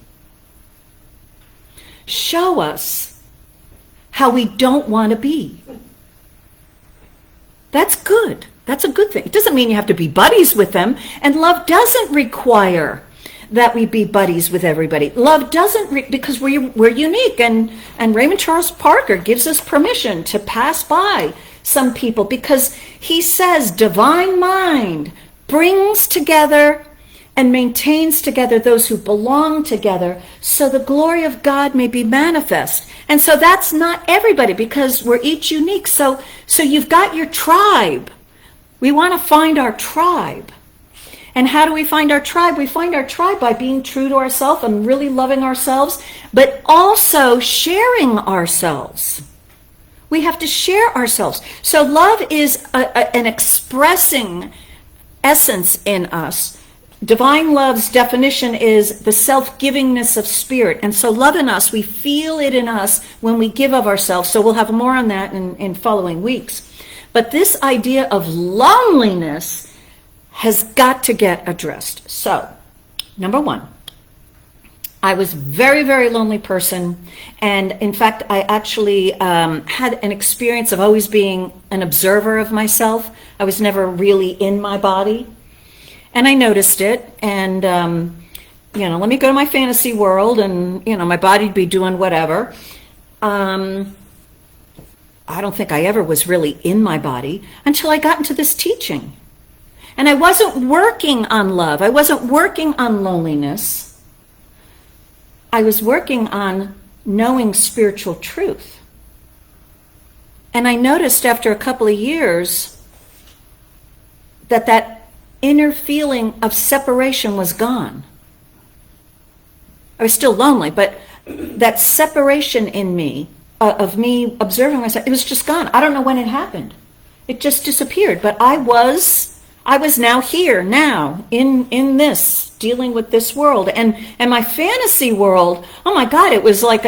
show us how we don't want to be? That's good. That's a good thing. It doesn't mean you have to be buddies with them. And love doesn't require that we be buddies with everybody. Love doesn't, because we're unique. And Raymond Charles Parker gives us permission to pass by some people because he says divine mind brings together and maintains together those who belong together so the glory of God may be manifest. And so that's not everybody because we're each unique. So you've got your tribe. We want to find our tribe. And how do we find our tribe? We find our tribe by being true to ourselves and really loving ourselves, but also sharing ourselves. We have to share ourselves. So love is an expressing essence in us. Divine love's definition is the self-givingness of spirit. And so love in us, we feel it in us when we give of ourselves. So we'll have more on that in following weeks. But this idea of loneliness has got to get addressed. So, number one, I was a very, very lonely person. And in fact, I actually had an experience of always being an observer of myself. I was never really in my body. And I noticed it. And, let me go to my fantasy world and, my body'd be doing whatever. I don't think I ever was really in my body until I got into this teaching. And I wasn't working on love. I wasn't working on loneliness. I was working on knowing spiritual truth. And I noticed after a couple of years that inner feeling of separation was gone. I was still lonely, but that separation in me, of me observing myself, it was just gone. I don't know when it happened. It just disappeared. But I was now here, now, in this, dealing with this world. And my fantasy world, oh my God, it was like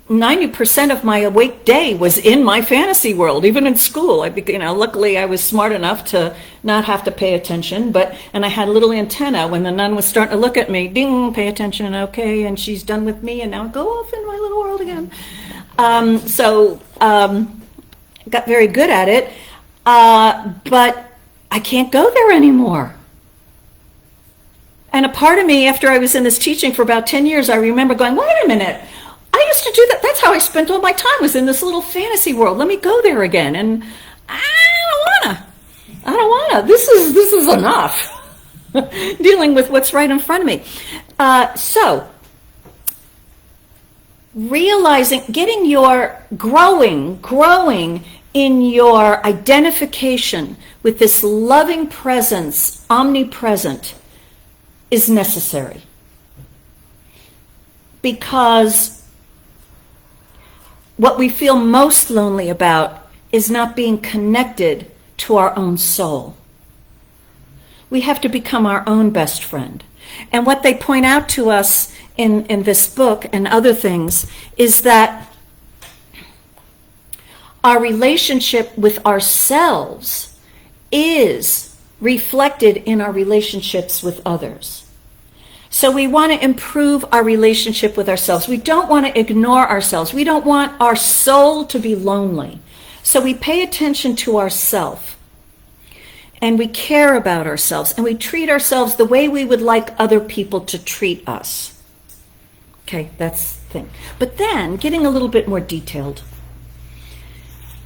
90% of my awake day was in my fantasy world, even in school. Luckily I was smart enough to not have to pay attention, and I had a little antenna when the nun was starting to look at me, ding, pay attention, okay, and she's done with me, and now go off in my little world again. Got very good at it, but I can't go there anymore. And a part of me, after I was in this teaching for about 10 years, I remember going, wait a minute, I used to do that. That's how I spent all my time, was in this little fantasy world. Let me go there again. And I don't wanna. This is enough. Dealing with what's right in front of me. So, realizing, getting your growing in your identification with this loving presence, omnipresent, is necessary. Because what we feel most lonely about is not being connected to our own soul. We have to become our own best friend. And what they point out to us in this book and other things is that our relationship with ourselves is reflected in our relationships with others. So we want to improve our relationship with ourselves. We don't want to ignore ourselves. We don't want our soul to be lonely. So we pay attention to ourselves. And we care about ourselves. And we treat ourselves the way we would like other people to treat us. Okay, that's the thing. But then, getting a little bit more detailed,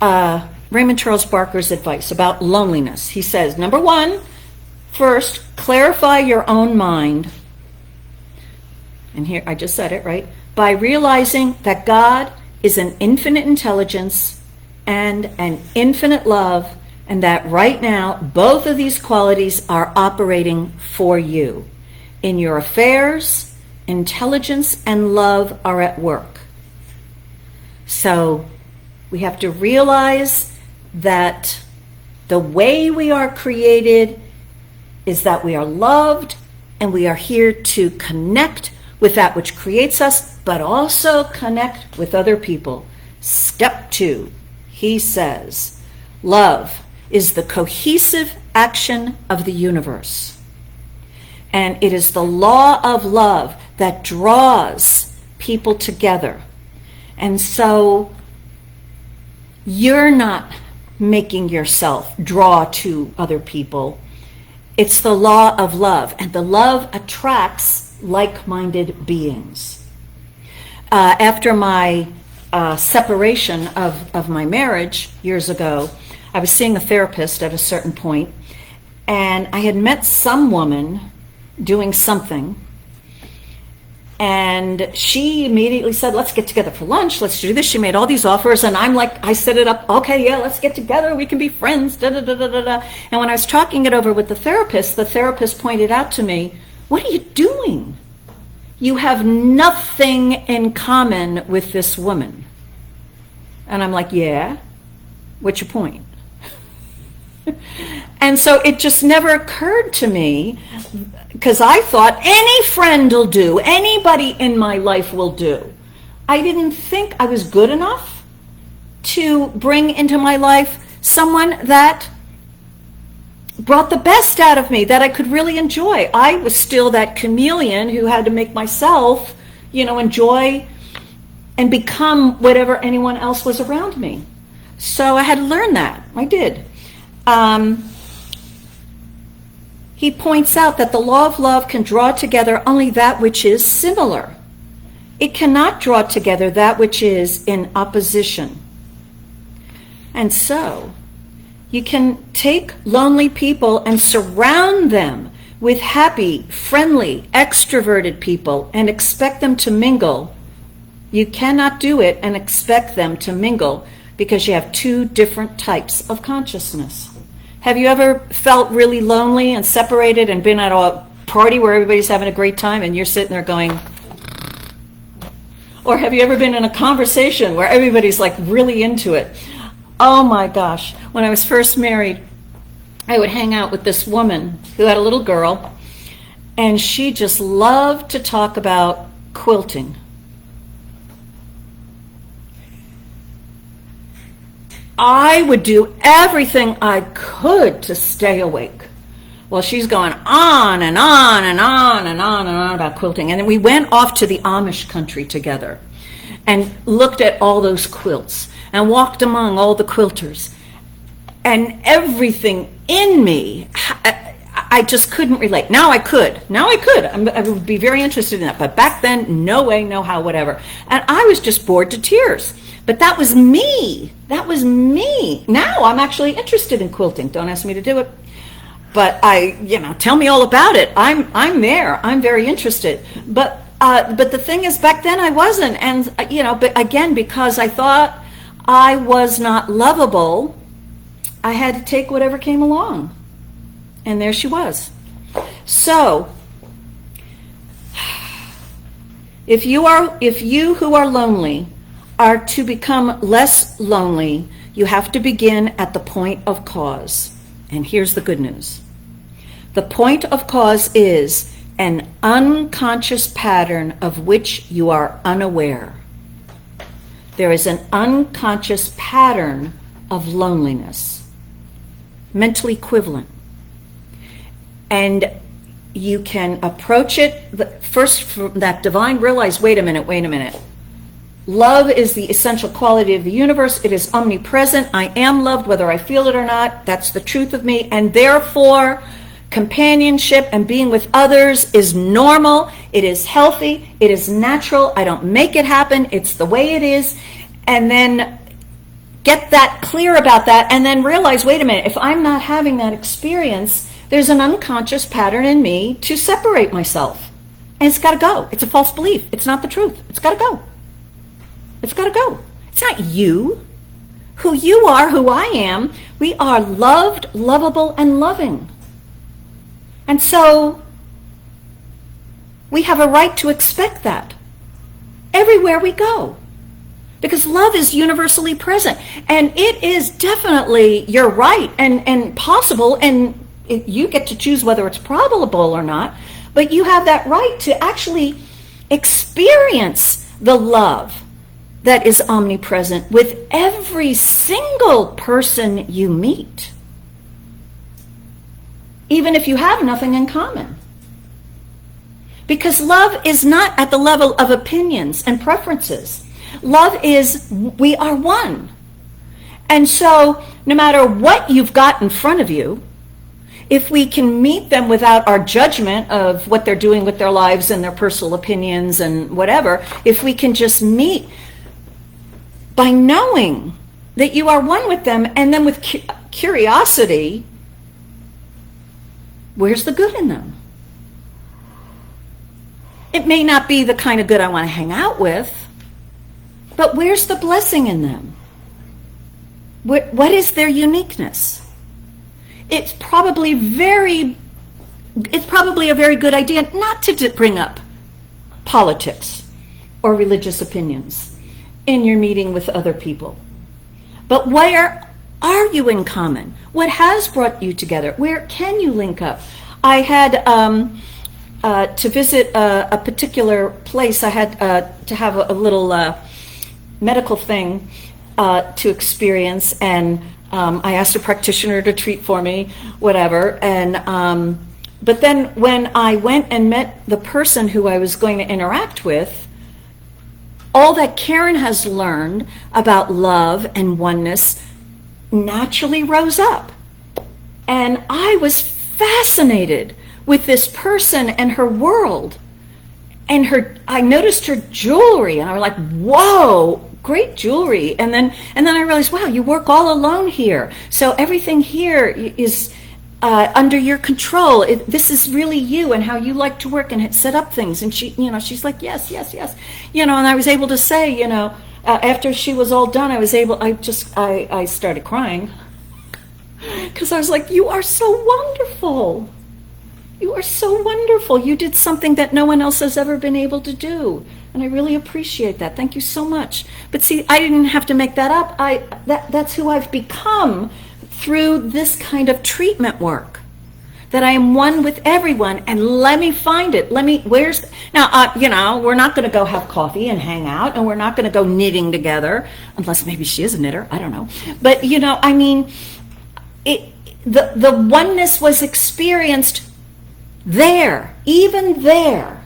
Raymond Charles Barker's advice about loneliness. He says, number one, first, clarify your own mind. And here, I just said it, right? By realizing that God is an infinite intelligence and an infinite love, and that right now, both of these qualities are operating for you. In your affairs, intelligence and love are at work. So, we have to realize that the way we are created is that we are loved, and we are here to connect with that which creates us, but also connect with other people. Step 2, he says, love is the cohesive action of the universe. And it is the law of love that draws people together. And so you're not making yourself draw to other people. It's the law of love, and the love attracts like-minded beings. After my separation of my marriage years ago, I was seeing a therapist at a certain point, and I had met some woman doing something, and she immediately said, let's get together for lunch, let's do this. She made all these offers, and I'm like, I set it up, okay, yeah, let's get together, we can be friends, da da da da da da. And when I was talking it over with the therapist pointed out to me, what are you doing? You have nothing in common with this woman. And I'm like, yeah, what's your point? And so it just never occurred to me, because I thought any friend will do, anybody in my life will do. I didn't think I was good enough to bring into my life someone that brought the best out of me, that I could really enjoy. I was still that chameleon who had to make myself, enjoy and become whatever anyone else was around me. So I had to learn that. I did. He points out that the law of love can draw together only that which is similar. It cannot draw together that which is in opposition. And so, you can take lonely people and surround them with happy, friendly, extroverted people and expect them to mingle. You cannot do it and expect them to mingle because you have two different types of consciousness. Have you ever felt really lonely and separated and been at a party where everybody's having a great time and you're sitting there going... Or have you ever been in a conversation where everybody's like really into it? Oh my gosh. When I was first married, I would hang out with this woman who had a little girl, and she just loved to talk about quilting. I would do everything I could to stay awake. Well, she's going on and on and on and on and on about quilting. And then we went off to the Amish country together and looked at all those quilts and walked among all the quilters. And everything in me, I just couldn't relate. Now I could. I would be very interested in that. But back then, no way, no how, whatever. And I was just bored to tears. But that was me. That was me. Now I'm actually interested in quilting. Don't ask me to do it. But tell me all about it. I'm there. I'm very interested. But the thing is, back then I wasn't. And, but again, because I thought I was not lovable, I had to take whatever came along. And there she was. So, if you who are lonely are to become less lonely, you have to begin at the point of cause. And here's the good news. The point of cause is an unconscious pattern of which you are unaware. There is an unconscious pattern of loneliness, mentally equivalent. And you can approach it first from that divine realize, wait a minute. Love is the essential quality of the universe. It is omnipresent. I am loved whether I feel it or not. That's the truth of me. And therefore, companionship and being with others is normal. It is healthy. It is natural. I don't make it happen. It's the way it is. And then get that clear about that and then realize, wait a minute, if I'm not having that experience, there's an unconscious pattern in me to separate myself. And it's got to go. It's a false belief. It's not the truth. It's got to go. It's got to go. It's not you. Who you are, who I am, we are loved, lovable, and loving. And so we have a right to expect that everywhere we go. Because love is universally present. And it is definitely your right and possible, and you get to choose whether it's probable or not, but you have that right to actually experience the love that is omnipresent with every single person you meet, even if you have nothing in common. Because love is not at the level of opinions and preferences. Love is, we are one. And so, no matter what you've got in front of you, if we can meet them without our judgment of what they're doing with their lives and their personal opinions and whatever, if we can just meet by knowing that you are one with them, and then with curiosity, where's the good in them? It may not be the kind of good I want to hang out with, but where's the blessing in them? What is their uniqueness? It's probably a very good idea not to bring up politics or religious opinions in your meeting with other people. But where are you in common? What has brought you together? Where can you link up? I had to visit a particular place. I had to have a little medical thing to experience, and I asked a practitioner to treat for me, whatever. And but then when I went and met the person who I was going to interact with, all that Karen has learned about love and oneness naturally rose up. And I was fascinated with this person and her world. And I noticed her jewelry, and I was like, whoa, great jewelry. And then I realized, wow, you work all alone here. So everything here is under your control. This is really you and how you like to work and set up things. And she's like, yes. And I was able to say, after she was all done, I started crying. Because I was like, you are so wonderful. You are so wonderful. You did something that no one else has ever been able to do. And I really appreciate that. Thank you so much. But see, I didn't have to make that up. That's who I've become through this kind of treatment work. that I am one with everyone, and let me find it. Now, we're not going to go have coffee and hang out, and we're not going to go knitting together, unless maybe she is a knitter, I don't know. But, the oneness was experienced there, even there,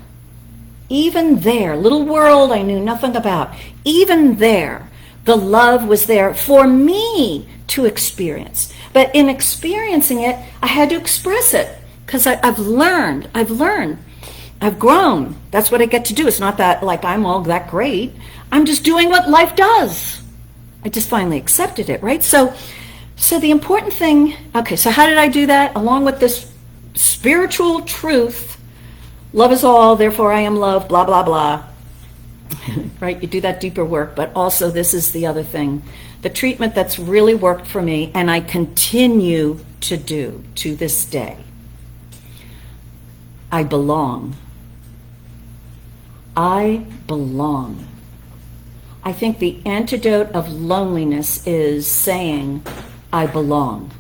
little world I knew nothing about, even there, the love was there for me to experience. But in experiencing it, I had to express it, because I've learned, I've grown. That's what I get to do. It's not that like I'm all that great. I'm just doing what life does. I just finally accepted it, right? So the important thing, okay, so how did I do that? Along with this spiritual truth, love is all, therefore I am love, blah, blah, blah. Right? You do that deeper work, but also this is the other thing. The treatment that's really worked for me, and I continue to do to this day. I belong. I belong. I think the antidote of loneliness is saying, I belong.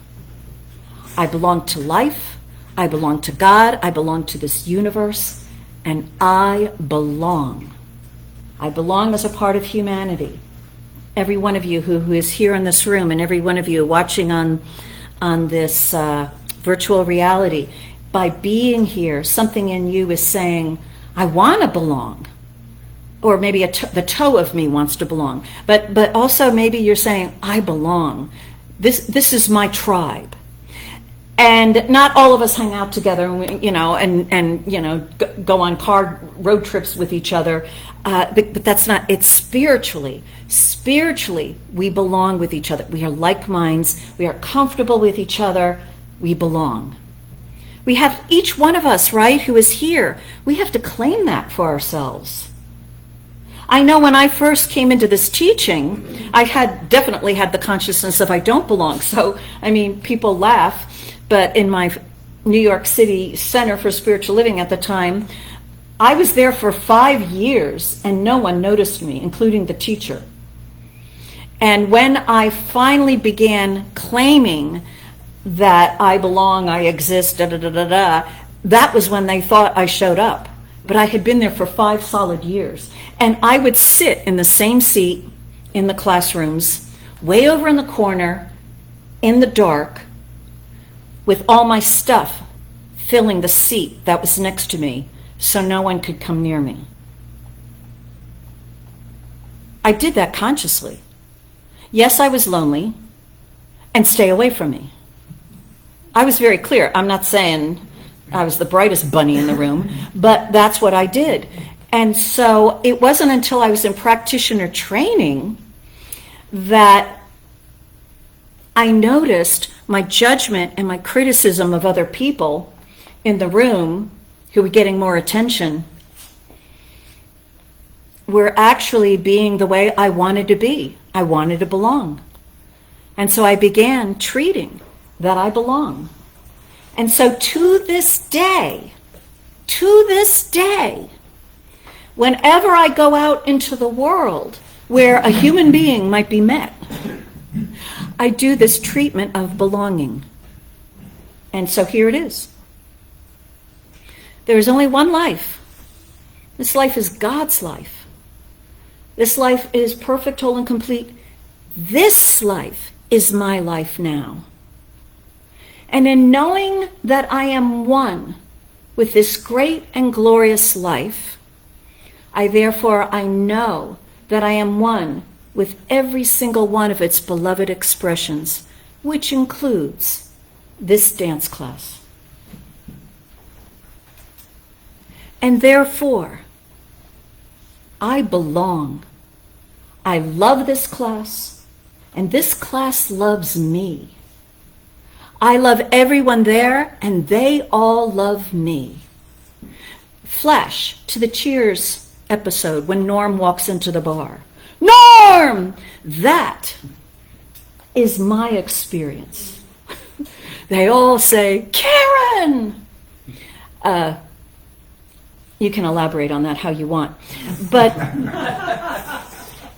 I belong to life. I belong to God. I belong to this universe. And I belong. I belong as a part of humanity. Every one of you who is here in this room, and every one of you watching on this virtual reality, by being here, something in you is saying, I want to belong. Or maybe the toe of me wants to belong. But also maybe you're saying, I belong. This is my tribe. And not all of us hang out together, and go on car road trips with each other. But that's not, it's spiritually. Spiritually, we belong with each other. We are like minds. We are comfortable with each other. We belong. We have, each one of us, right, who is here, we have to claim that for ourselves. I know when I first came into this teaching, I definitely had the consciousness of I don't belong. So, people laugh, but in my New York City Center for Spiritual Living at the time, I was there for 5 years and no one noticed me, including the teacher. And when I finally began claiming that I belong, I exist, that was when they thought I showed up. But I had been there for 5 solid years. And I would sit in the same seat in the classrooms, way over in the corner, in the dark, with all my stuff filling the seat that was next to me, so no one could come near me. I did that consciously. Yes, I was lonely, and stay away from me. I was very clear. I'm not saying I was the brightest bunny in the room, but that's what I did. And so it wasn't until I was in practitioner training that I noticed my judgment and my criticism of other people in the room who were getting more attention were actually being the way I wanted to be. I wanted to belong. And so I began treating that I belong. And so to this day, whenever I go out into the world where a human being might be met, I do this treatment of belonging. And so here it is. There is only one life. This life is God's life. This life is perfect, whole, and complete. This life is my life now. And in knowing that I am one with this great and glorious life, I know that I am one with every single one of its beloved expressions, which includes this dance class. And therefore, I belong. I love this class, and this class loves me. I love everyone there, and they all love me. Flash to the Cheers episode when Norm walks into the bar. Norm! That is my experience. They all say, Karen! You can elaborate on that how you want. But,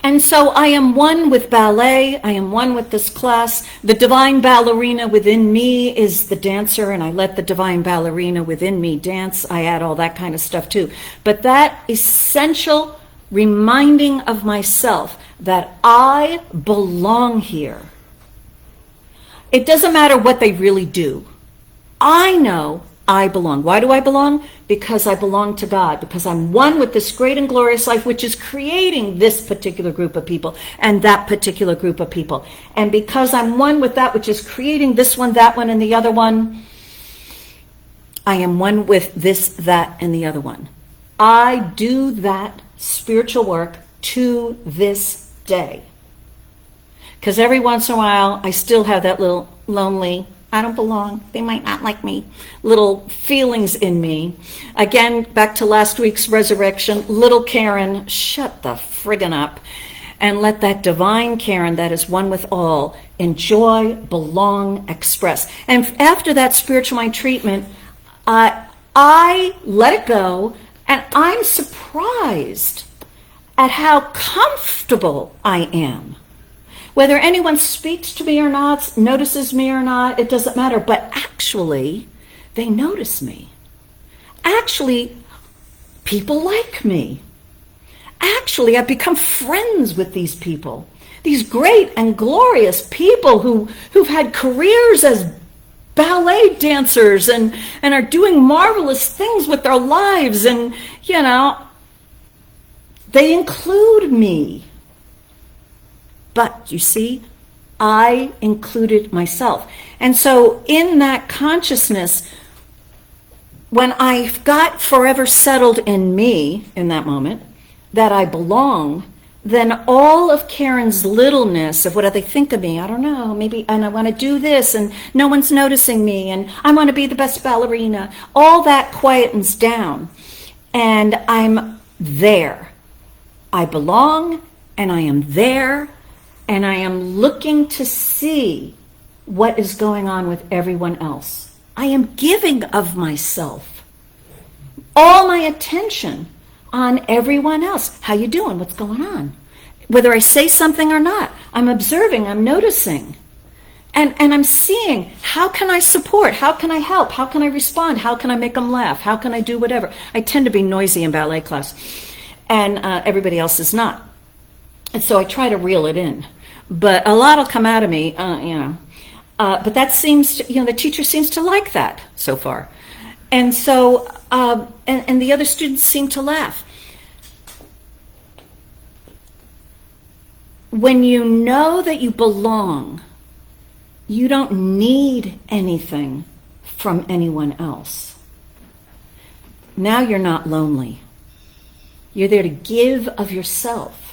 And so I am one with ballet. I am one with this class. The divine ballerina within me is the dancer, and I let the divine ballerina within me dance. I add all that kind of stuff too. But that essential reminding of myself that I belong here. It doesn't matter what they really do. I know I belong. Why do I belong? Because I belong to God, because I'm one with this great and glorious life, which is creating this particular group of people and that particular group of people. And because I'm one with that, which is creating this one, that one, and the other one, I am one with this, that, and the other one. I do that spiritual work to this day. Because every once in a while, I still have that little lonely, I don't belong, they might not like me, little feelings in me. Again, back to last week's resurrection, little Karen, shut the friggin' up and let that divine Karen that is one with all enjoy, belong, express. And after that spiritual mind treatment, I let it go, and I'm surprised at how comfortable I am. Whether anyone speaks to me or not, notices me or not, it doesn't matter. But actually, they notice me. Actually, people like me. Actually, I've become friends with these people. These great and glorious people who've had careers as ballet dancers and are doing marvelous things with their lives. And, you know, they include me. But you see, I included myself. And so in that consciousness, when I got forever settled in me in that moment, that I belong, then all of Karen's littleness of what do they think of me? I don't know, maybe, and I want to do this, and no one's noticing me, and I want to be the best ballerina. All that quietens down, and I'm there. I belong, and I am there, and I am looking to see what is going on with everyone else. I am giving of myself. All my attention on everyone else. How you doing? What's going on? Whether I say something or not, I'm observing, I'm noticing. And I'm seeing, how can I support? How can I help? How can I respond? How can I make them laugh? How can I do whatever? I tend to be noisy in ballet class, and everybody else is not. And so I try to reel it in. But a lot will come out of me, but that seems to, the teacher seems to like that so far. And so, and the other students seem to laugh. When you know that you belong, you don't need anything from anyone else. Now you're not lonely. You're there to give of yourself.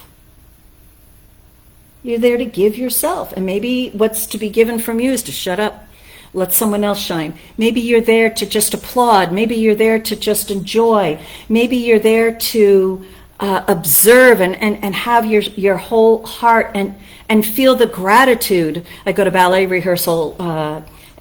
You're there to give yourself. And maybe what's to be given from you is to shut up. Let someone else shine. Maybe you're there to just applaud. Maybe you're there to just enjoy. Maybe you're there to observe and have your whole heart and feel the gratitude. I go to ballet rehearsal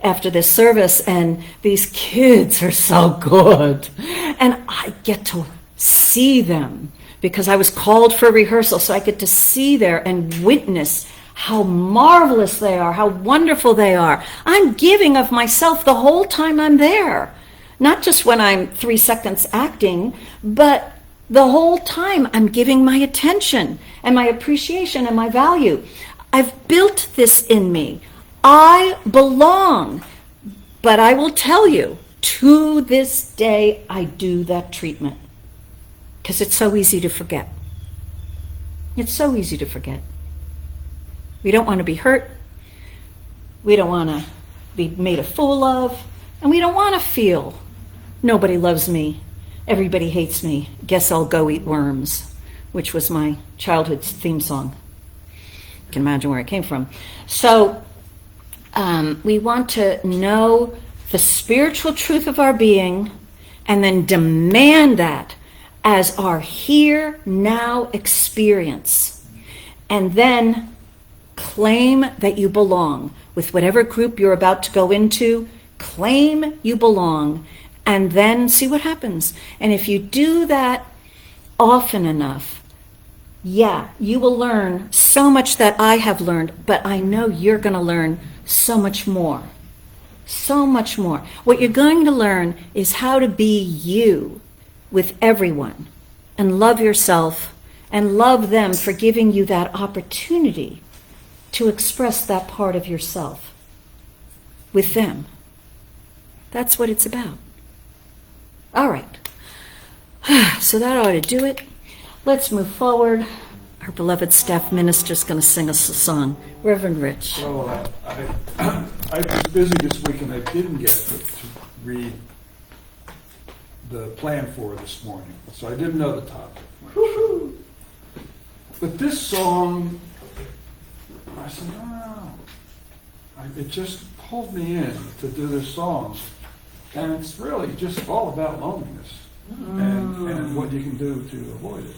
after this service, and these kids are so good. And I get to see them, because I was called for rehearsal, so I get to see there and witness how marvelous they are, how wonderful they are. I'm giving of myself the whole time I'm there. Not just when I'm 3 seconds acting, but the whole time I'm giving my attention and my appreciation and my value. I've built this in me. I belong. But I will tell you, to this day, I do that treatment. Because it's so easy to forget. It's so easy to forget. We don't want to be hurt. We don't want to be made a fool of. And we don't want to feel, nobody loves me, everybody hates me, guess I'll go eat worms, which was my childhood theme song. You can imagine where it came from. So we want to know the spiritual truth of our being, and then demand that as our here, now experience. And then claim that you belong. With whatever group you're about to go into, claim you belong, and then see what happens. And if you do that often enough, yeah, you will learn so much that I have learned, but I know you're going to learn so much more. So much more. What you're going to learn is how to be you with everyone and love yourself and love them for giving you that opportunity to express that part of yourself with them. That's what it's about. All right. So that ought to do it. Let's move forward. Our beloved staff minister's going to sing us a song. Reverend Rich. Well, I was busy this week and I didn't get to read the plan for this morning, so I didn't know the topic. But this song, I said, oh, it just pulled me in to do this song. And it's really just all about loneliness and what you can do to avoid it.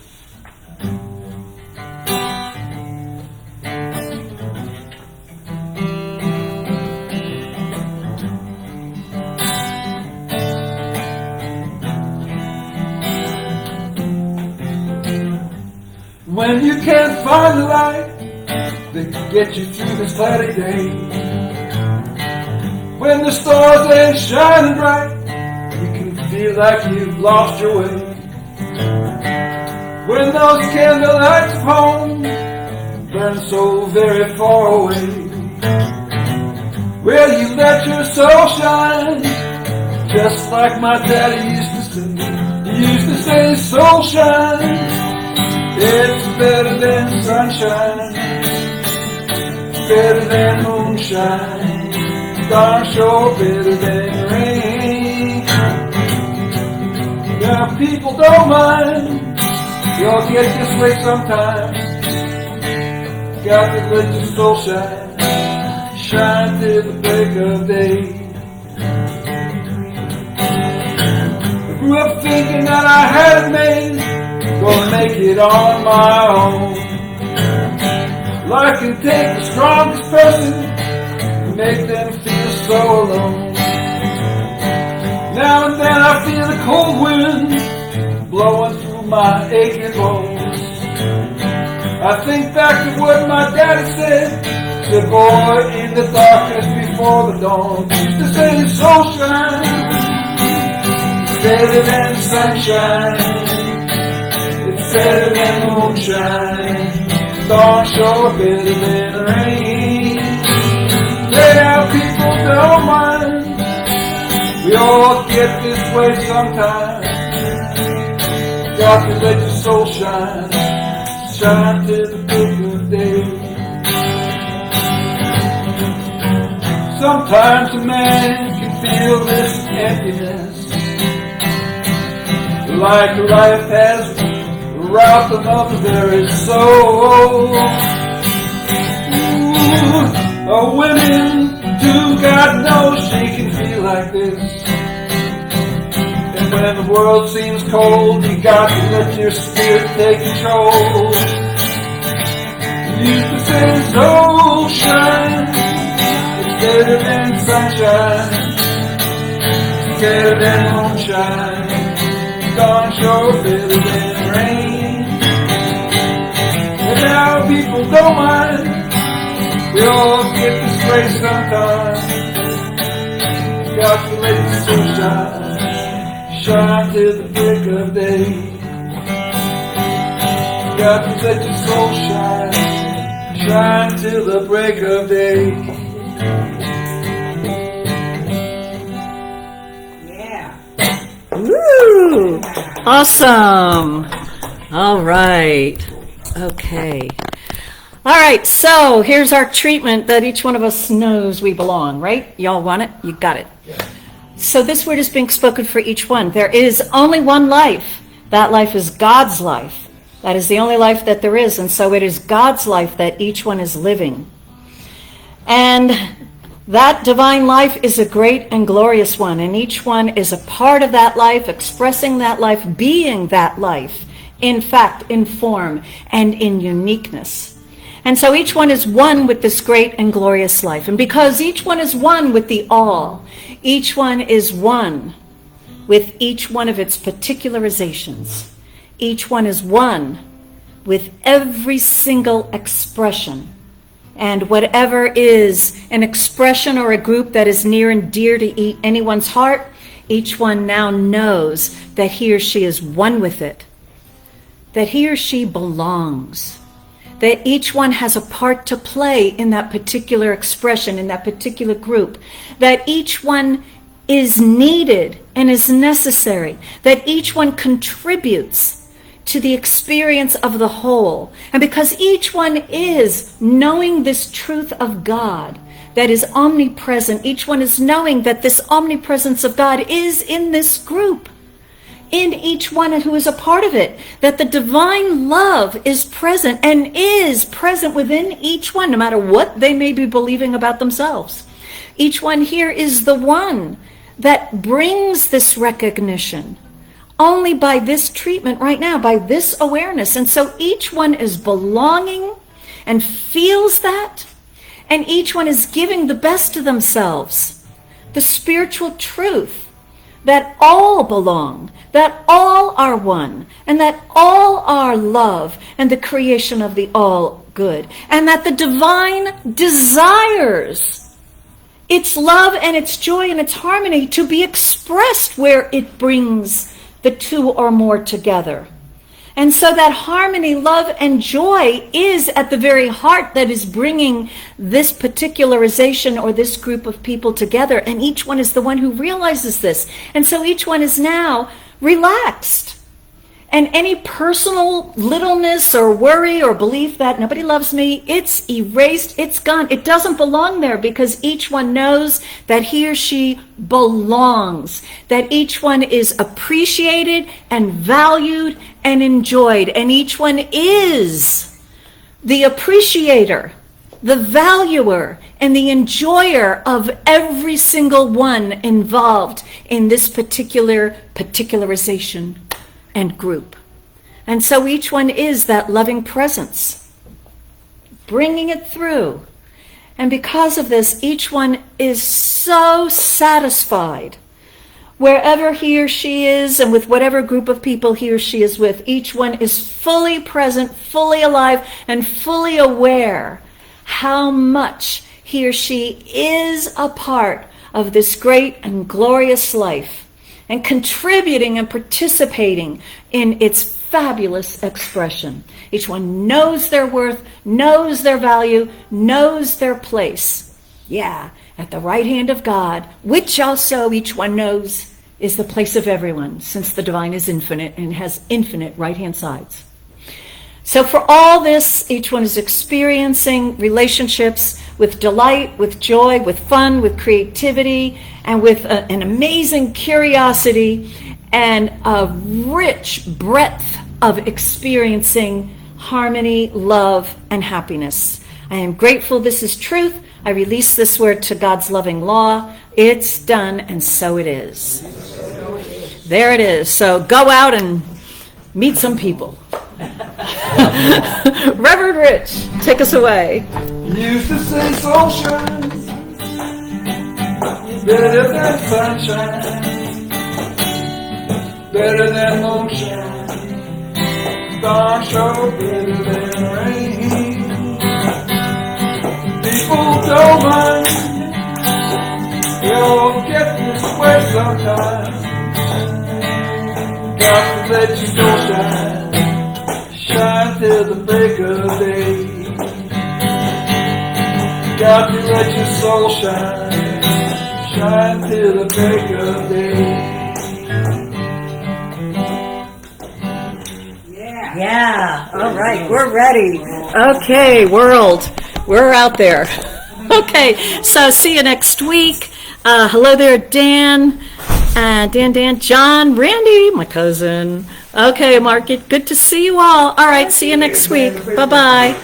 When you can't find the light that can get you through this cloudy day, when the stars ain't shining bright, you can feel like you've lost your way. When those candle lights of home burn so very far away, well, you let your soul shine, just like my daddy used to say. He used to say, soul shine. It's better than sunshine, better than moonshine, darn sure better than rain. Now people don't mind, you'll get this way sometimes. Got to let your soul shine, shine till the break of day. I grew up thinking that I had it made, gonna make it on my own. Well, I can take the strongest person and make them feel so alone. Now and then I feel the cold wind blowing through my aching bones. I think back to what my daddy said, the boy in the darkness before the dawn used to say, soul shine, better than sunshine, better than moonshine, darn sure better than rain. Yeah, people don't mind, we all get this way sometimes. Got to let your soul shine, shine till the break of day. Sometimes a man can feel this emptiness, like life has robbed them of the very soul. A women too, God knows she can feel like this. And when the world seems cold, you got to let your spirit take control. You used to say, soul shine, it's better than sunshine, it's better than moonshine, darn sure better than rain. And now people don't mind, we all get this way sometimes. Got to let the soul shine, shine till the break of day. Got to let your soul shine, shine till the break of day. Woo! Awesome. All right. Okay. All right, so here's our treatment that each one of us knows we belong, right? Y'all want it? You got it. So this word is being spoken for each one. There is only one life. That life is God's life. That is the only life that there is, and so it is God's life that each one is living. And that divine life is a great and glorious one, and each one is a part of that life, expressing that life, being that life, in fact, in form and in uniqueness. And so each one is one with this great and glorious life. And because each one is one with the all, each one is one with each one of its particularizations. Each one is one with every single expression. And whatever is an expression or a group that is near and dear to anyone's heart, each one now knows that he or she is one with it, that he or she belongs, that each one has a part to play in that particular expression, in that particular group, that each one is needed and is necessary, that each one contributes to the experience of the whole. And because each one is knowing this truth of God that is omnipresent, each one is knowing that this omnipresence of God is in this group, in each one who is a part of it, that the divine love is present and is present within each one, no matter what they may be believing about themselves. Each one here is the one that brings this recognition only by this treatment right now, by this awareness. And so each one is belonging and feels that, and each one is giving the best of themselves, the spiritual truth that all belong, that all are one, and that all are love and the creation of the all good, and that the divine desires its love and its joy and its harmony to be expressed where it brings the two or more together. And so that harmony, love, and joy is at the very heart that is bringing this particularization or this group of people together. And each one is the one who realizes this. And so each one is now relaxed. And any personal littleness or worry or belief that nobody loves me, it's erased, it's gone. It doesn't belong there because each one knows that he or she belongs, that each one is appreciated and valued and enjoyed, and each one is the appreciator, the valuer, and the enjoyer of every single one involved in this particularization and group. And so each one is that loving presence, bringing it through. And because of this, each one is so satisfied wherever he or she is and with whatever group of people he or she is with. Each one is fully present, fully alive, and fully aware how much he or she is a part of this great and glorious life, and contributing and participating in its fabulous expression. Each one knows their worth, knows their value, knows their place. Yeah, at the right hand of God, which also each one knows is the place of everyone, since the divine is infinite and has infinite right-hand sides. So for all this, each one is experiencing relationships with delight, with joy, with fun, with creativity, and with an amazing curiosity and a rich breadth of experiencing harmony, love, and happiness. I am grateful this is truth. I release this word to God's loving law. It's done, and so it is. There it is. So go out and meet some people. Reverend Rich, take us away. Used to say sunshine, better than sunshine, better than moonshine, star show better than rain. People don't mind, you'll get this way sometimes. Got to let you go shine, shine till the break of day. Got to let your soul shine, shine till the break of day. Yeah, all right, we're ready. Okay, world, we're out there. Okay, so see you next week. Hello there, Dan. Dan, John, Randy, my cousin. Okay, Mark, good to see you all. All right, see you next week. Bye-bye.